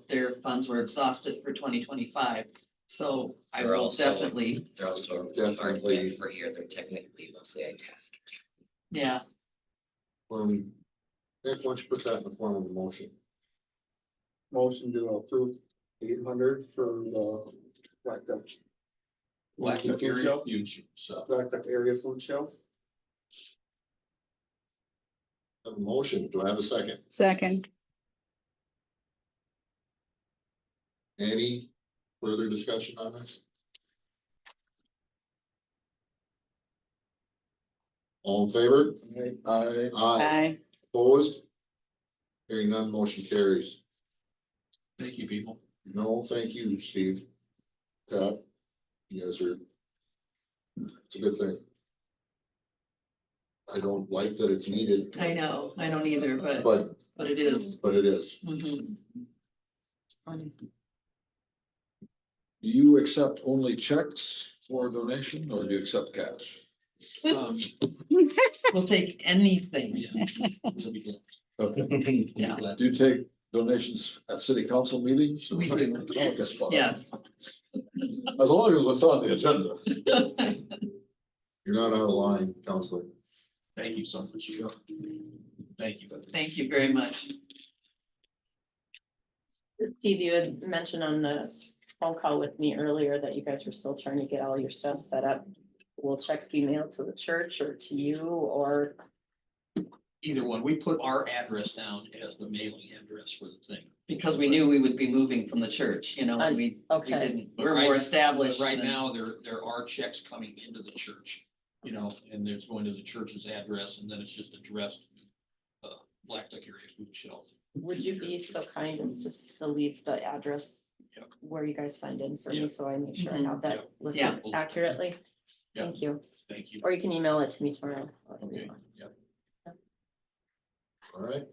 their funds were exhausted for 2025. So I They're will also- definitely, They're also Definitely. aren't for here, they're technically mostly Itasca. yeah, Nick, why don't you put that in the form of a motion? Motion to approve 800 for the Blackduck. Blackduck Food area, shelf? huge, so. Blackduck area food shelf. I have a motion, do I have a second? Second. Any further discussion on this? All in favor? Aye. Aye. Opposed? Hearing none, motion carries. Thank you, people. No, thank you, Steve. Pat, you guys are. It's a good thing. I don't like that it's needed. I know, I don't either, but But it is. it is. Mhm. Do you accept only checks for donation or do you accept cash? Um, We'll take anything, yeah. It'll be good. Okay. yeah, Do you take donations at city council meetings? We do. Okay, spot on. yes. As long as it's on the agenda. You're not out of line, counselor. Thank you so much. Thank you. Thank you very much. Steve, you had mentioned on the phone call with me earlier that you guys were still trying to get all your stuff set up. Will checks be mailed to the church or to you, or? Either one. We put our address down as the mailing address for the thing. because we knew we would be moving from the church, you know, and we Okay. didn't, But we're right- more but established. Right than- now, there are checks coming into the church, you know, and there's going to the church's address, and then it's just addressed Blackduck area food shelf. Would you be so kind as just to leave the address Yep. where you guys signed in for me, Yep. so I make sure I Mhm. have that Yep. listed Yeah. accurately? Yep. Thank you. Thank you. Or you can email it to me tomorrow. Okay, yep. All right.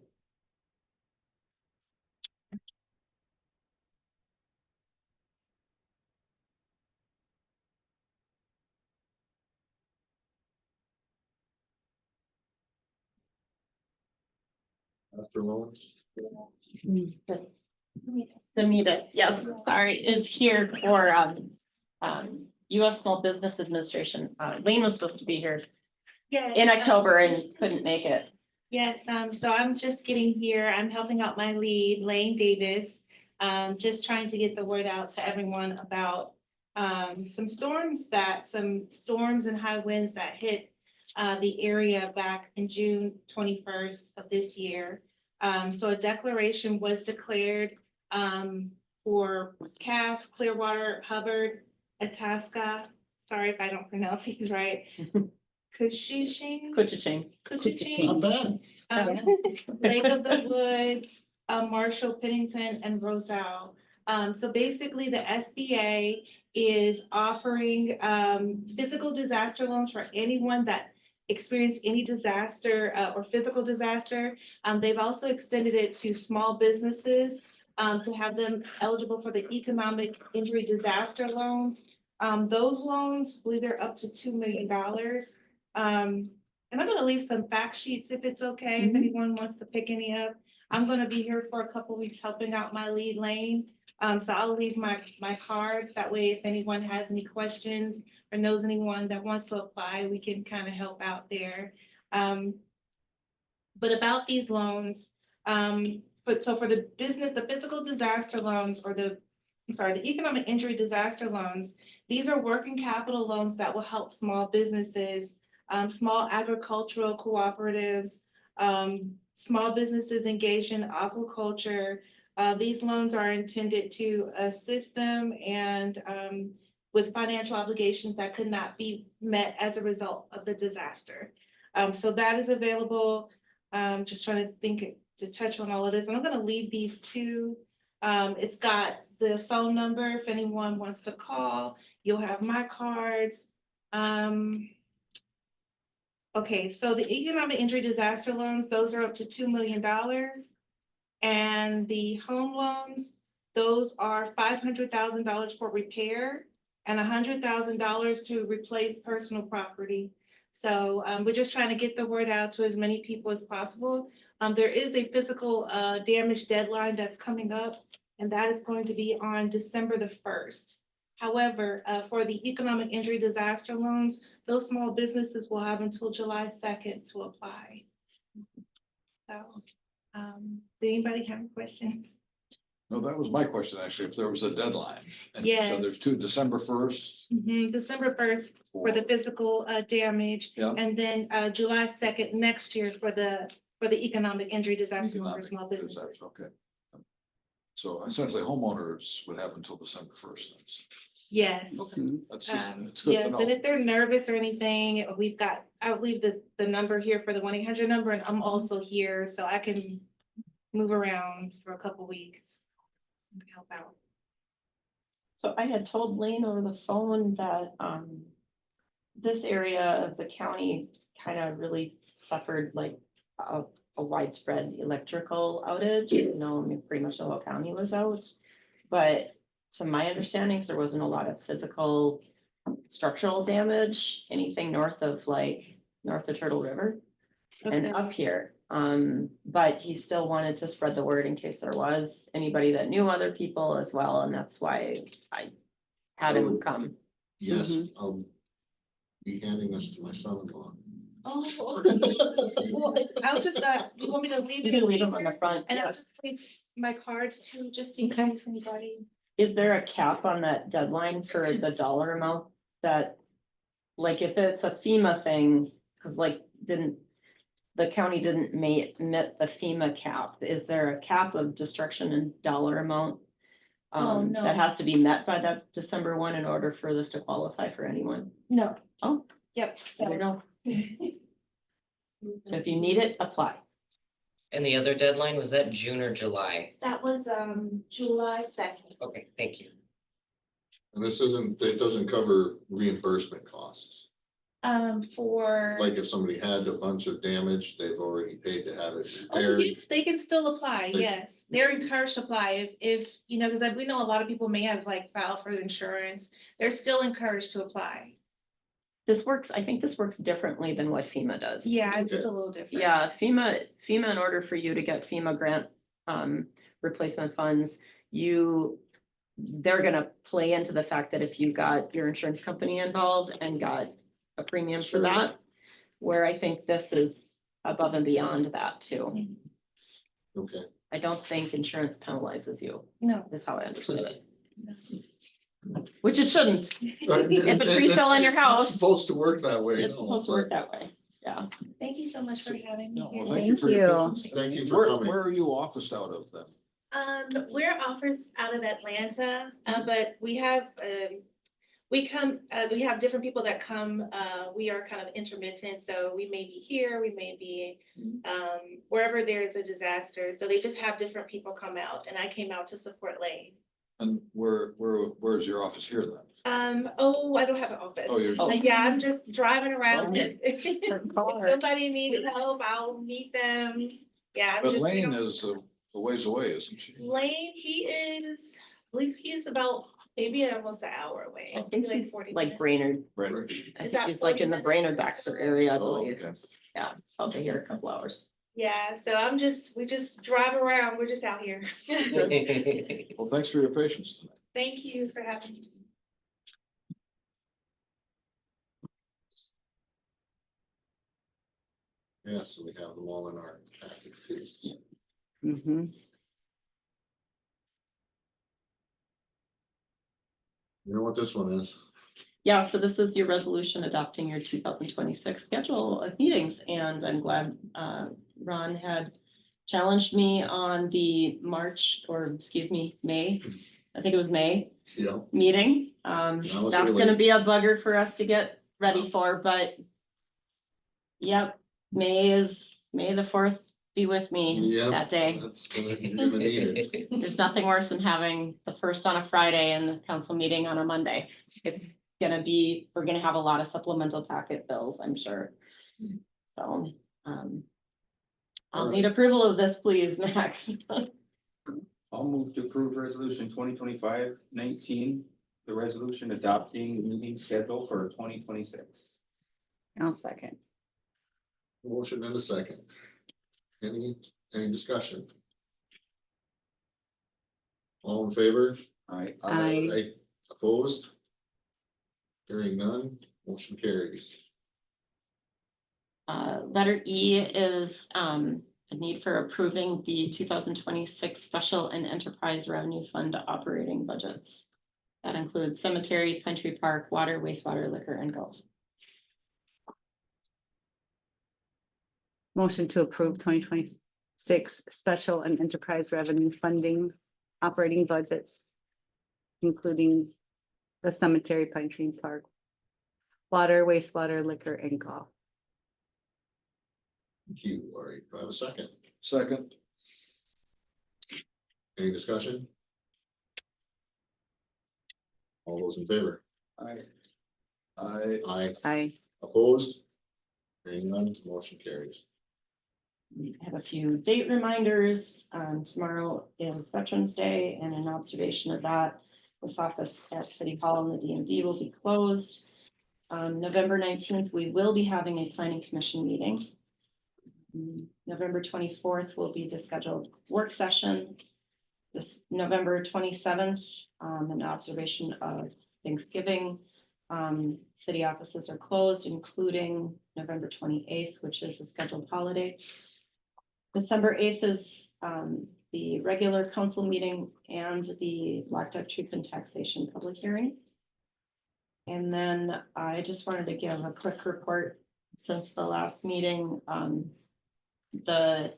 After loans. The meeting, yes, sorry, is here for, US Small Business Administration. Lane was supposed to be here Yes. in October and couldn't make it. Yes, so I'm just getting here. I'm helping out my lead, Lane Davis. Just trying to get the word out to everyone about some storms and high winds that hit the area back in June 21st of this year. So a declaration was declared for Cass, Clearwater, Hubbard, Itasca. Sorry if I don't pronounce these right. Cushing. Kuching. Not bad. Lake of the Woods, Marshall, Pennington, and Roselle. So basically, the SBA is offering physical disaster loans for anyone that experienced any disaster or physical disaster. They've also extended it to small businesses to have them eligible for the economic injury disaster loans. Those loans, I believe they're up to $2 million. And I'm gonna leave some fact sheets if it's okay, if anyone wants to pick any up. I'm gonna be here for a couple weeks helping out my lead, Lane. So I'll leave my cards. That way, if anyone has any questions or knows anyone that wants to apply, we can kind of help out there. But about these loans, so for the business, the physical disaster loans or the economic injury disaster loans, these are working capital loans that will help small businesses, small agricultural cooperatives, small businesses engaged in aquaculture. These loans are intended to assist them and with financial obligations that could not be met as a result of the disaster. So that is available. Just trying to think to touch on all of this. And I'm going to leave these two. It's got the phone number if anyone wants to call. You'll have my cards. Okay, so the economic injury disaster loans, those are up to $2 million. And the home loans, those are $500,000 for repair and $100,000 to replace personal property. So we're just trying to get the word out to as many people as possible. There is a physical damage deadline that's coming up, and that is going to be on December the 1st. However, for the economic injury disaster loans, those small businesses will have until July 2nd to apply. So, did anybody have any questions? No, that was my question, actually, if there was a deadline. And Yes. So there's two, December 1st. December 1st for the physical damage, Yeah. and then July 2nd next year for the economic injury disaster loan for small businesses. Okay. So essentially homeowners would have until December 1st. Yes. That's just, it's good to Yes, and know. if they're nervous or anything, I'll leave the number here for the 1-800 number, and I'm also here, so I can move around for a couple weeks and help out. So I had told Lane over the phone that this area of the county kind of really suffered like a widespread electrical outage. You know, I mean, pretty much the whole county was out. But to my understandings, there wasn't a lot of physical structural damage, anything north of Turtle River and Okay. up here. But he still wanted to spread the word in case there was anybody that knew other people as well, and that's why I had him come. Yes, I'll be handing this to my son-in-law. Oh, okay. Well, I'll just, you want me to leave You can leave them on the front. And Yeah. I'll just leave my cards too, just in case anybody. Is there a cap on that deadline for the dollar amount that, like, if it's a FEMA thing, because like, the county didn't meet the FEMA cap. Is there a cap of destruction and dollar amount? No. That has to be met by that December 1 in order for this to qualify for anyone. No, Oh, yep. I don't know. So if you need it, apply. And the other deadline, was that June or July? That was, July 2nd. Okay, thank you. And this isn't, it doesn't cover reimbursement costs. For. Like if somebody had a bunch of damage, they've already paid to have it Oh, repaired. yes, they can still apply, They- yes. They're encouraged to apply if, you know, because we know a lot of people may have like filed for insurance. They're still encouraged to apply. This works, I think this works differently than what FEMA does. Yeah, it's Okay. a little different. Yeah, FEMA, in order for you to get FEMA grant replacement funds, they're gonna play into the fact that if you got your insurance company involved and got a premium for Sure. that, where I think this is above and beyond that too. Okay. I don't think insurance penalizes you, No. is how I understood it. Which it shouldn't. If a tree fell on your house, Supposed to work that way. It's no, supposed to but work that way, yeah. Thank you so much for having me. No, well, here. thank you for your Thank patience. Thank you for Where, coming. where are you officed out of then? We're offers out of Atlanta, but we have, we have different people that come, we are kind of intermittent, so we may be here, we may be, wherever there's a disaster, so they just have different people come out, and I came out to support Lane. And where's your office here then? Oh, I don't have an office. Oh, you're. Yeah, I'm just driving around. Okay. If somebody needs help, I'll meet them. Yeah. I'm But just, you Lane know, is a ways away, isn't she? Lane, I believe he is about maybe almost an hour away. I think Maybe he's 40 like minutes. Brainerd. Right. I Is think that he's like in the 40 Brainerd minutes or Baxter so? area, I Oh, believe. okay. Yeah, south of here a couple hours. Yeah, so we just drive around. We're just out here. Well, thanks for your patience tonight. Thank you for having me. Yeah, so we have them all in our packet too. Mm-hmm. You know what this one is? Yeah, so this is your resolution adopting your 2026 schedule of meetings, and I'm glad Ron had challenged me on the May, I think it was May Yeah. meeting. was That's early. gonna be a bugger for us to get ready for, but yep, May the 4th be with me Yep, that day. That's gonna, you're gonna need it. There's nothing worse than having the first on a Friday and the council meeting on a Monday. It's gonna be, we're gonna have a lot of supplemental packet bills, I'm sure. So, I'll need approval of this, please, Max. I'll move to approve resolution 2025-19, the resolution adopting the meeting schedule for 2026. I'll second. Motion and a second. Any discussion? All in favor? Aye. Aye. Opposed? Hearing none, motion carries. Letter E is a need for approving the 2026 Special and Enterprise Revenue Fund operating budgets. That includes cemetery, Pine Tree Park, water, wastewater, liquor, and golf. Motion to approve 2026 special and enterprise revenue funding operating budgets, including the cemetery, Pine Tree Park, water, wastewater, liquor, and golf. Thank you, Lori. Do I have a second? Second. Any discussion? All those in favor? Aye. Aye. Aye. Opposed? Hearing none, motion carries. We have a few date reminders. Tomorrow is Veterans Day, and in observation of that, this office at City Hall and the DMV will be closed. November 19th, we will be having a planning commission meeting. November 24th will be the scheduled work session. This November 27th, in observation of Thanksgiving, city offices are closed, including November 28th, which is a scheduled holiday. December 8th is the regular council meeting and the Blackduck Truth and Taxation public hearing. And then I just wanted to give a quick report since the last meeting. the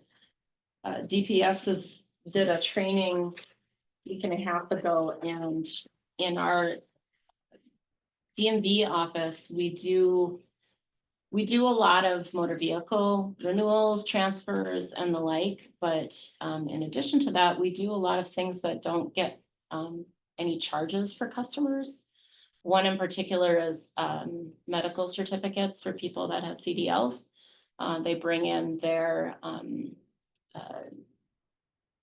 did a training week and a half ago, and in our DMV office, we do a lot of motor vehicle renewals, transfers and the like, but in addition to that, we do a lot of things that don't get any charges for customers. One in particular is medical certificates for people that have CDLs. They bring in their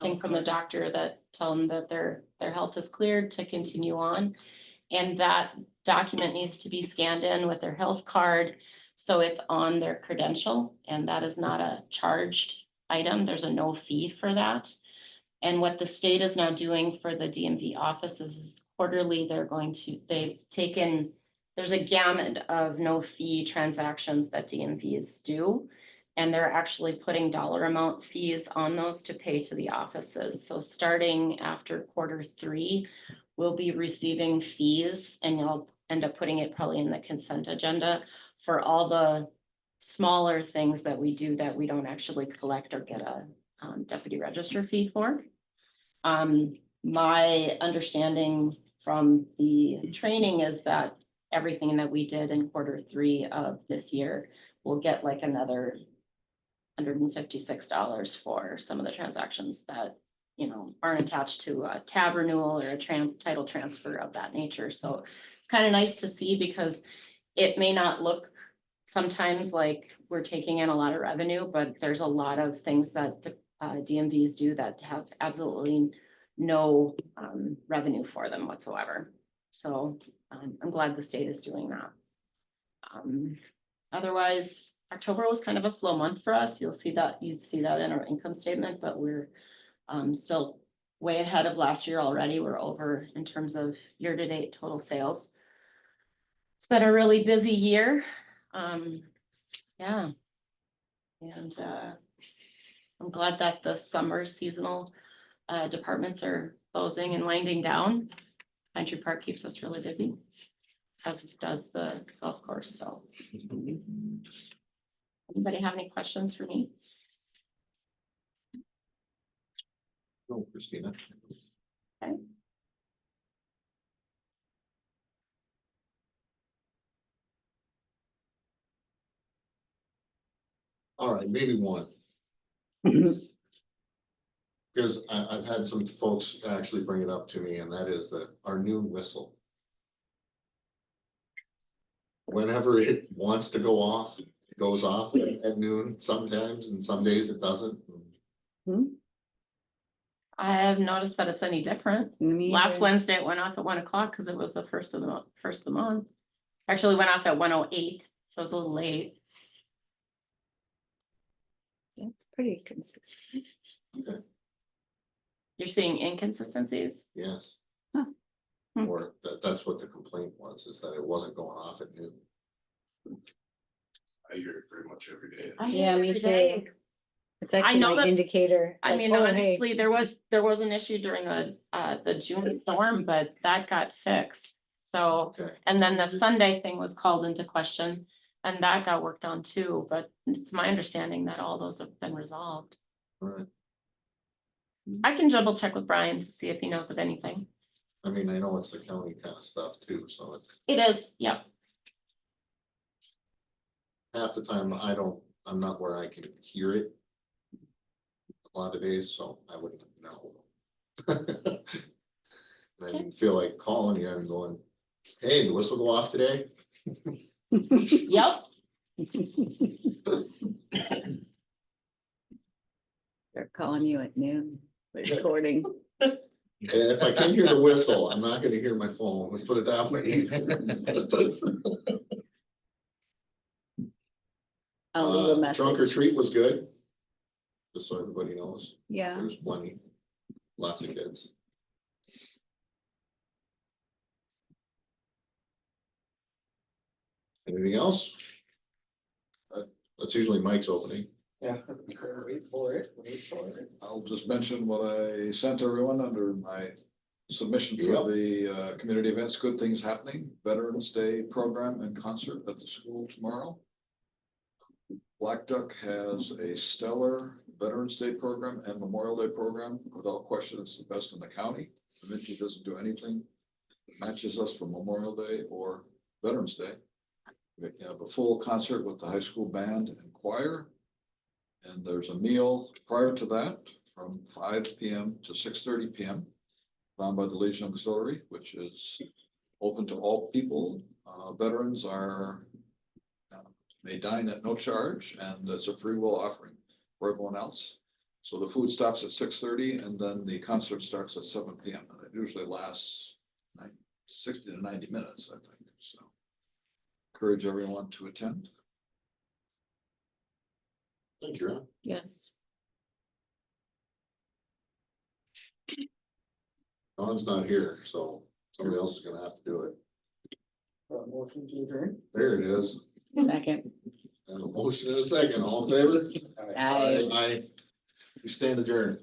thing from the doctor that tell them that their health is cleared to continue on. And that document needs to be scanned in with their health card. So it's on their credential, and that is not a charged item. There's a no fee for that. And what the state is now doing for the DMV offices is quarterly, there's a gamut of no fee transactions that DMVs do. And they're actually putting dollar amount fees on those to pay to the offices. So starting after Q3, we'll be receiving fees, and you'll end up putting it probably in the consent agenda for all the smaller things that we do that we don't actually collect or get a deputy register fee for. My understanding from the training is that everything that we did in Q3 of this year will get like another $156 for some of the transactions that, you know, aren't attached to a tab renewal or a title transfer of that nature. So it's kind of nice to see, because it may not look sometimes like we're taking in a lot of revenue, but there's a lot of things that DMVs do that have absolutely no revenue for them whatsoever. So I'm glad the state is doing that. Otherwise, October was kind of a slow month for us. You'd see that in our income statement, but we're still way ahead of last year already. We're over in terms of year-to-date total sales. It's been a really busy year. Yeah. And I'm glad that the summer seasonal departments are closing and winding down. Country Park keeps us really busy, as does the golf course. So anybody have any questions for me? No, Christina. Okay. All right, maybe one. Because I've had some folks actually bring it up to me, and that is our noon whistle. Whenever it wants to go off, it goes off at noon sometimes, and some days it doesn't. I have noticed that it's any different. Me Last either. Wednesday it went off at 1 o'clock because it was the first of the month. Actually went off at 1:08, so it was a little late. It's pretty consistent. Okay. You're seeing inconsistencies? Yes. Huh. Or that's what the complaint was, is that it wasn't going off at noon. I hear it pretty much every day. I Yeah, hear it me every too. day. It's actually know my that- indicator. I like, mean, oh, hey. honestly, there was an issue during the June storm, but that got fixed. So, Okay. and then the Sunday thing was called into question, and that got worked on too, but it's my understanding that all those have been resolved. All right. I can double check with Brian to see if he knows of anything. I mean, I know it's the county kind of stuff too, so It is, yep. half the time I'm not where I can hear it a lot of days, so I wouldn't know. I didn't feel like calling you and going, hey, the whistle go off today? Yep. They're calling you at noon, recording. And if I can't hear the whistle, I'm not gonna hear my phone. Let's put it that way. I'll leave a Trunk or message. treat was good. Just so everybody knows, Yeah. there's plenty, lots of kids. Anything else? That's usually Mike's opening. Yeah. Wait for it. I'll just mention what I sent everyone under my submission for the community events, Good Things Happening, Veterans Day program and concert at the school tomorrow. Blackduck has a stellar Veterans Day program and Memorial Day program. Without question, it's the best in the county. Bemidji doesn't do anything that matches us for Memorial Day or Veterans Day. We have a full concert with the high school band and choir. And there's a meal prior to that from 5 PM to 6:30 PM. Run by the Legion Auxiliary, which is open to all people. Veterans are may dine at no charge, and it's a free will offering for everyone else. So the food stops at 6:30 and then the concert starts at 7 PM. And it usually lasts 60 to 90 minutes, I think, so. Encourage everyone to attend. Thank you, Ron. Yes. Ron's not here, so somebody else is gonna have to do it. Motion to adjourn. There it is. Second. And a motion and a second, all in favor? Aye. Aye. We stand adjourned.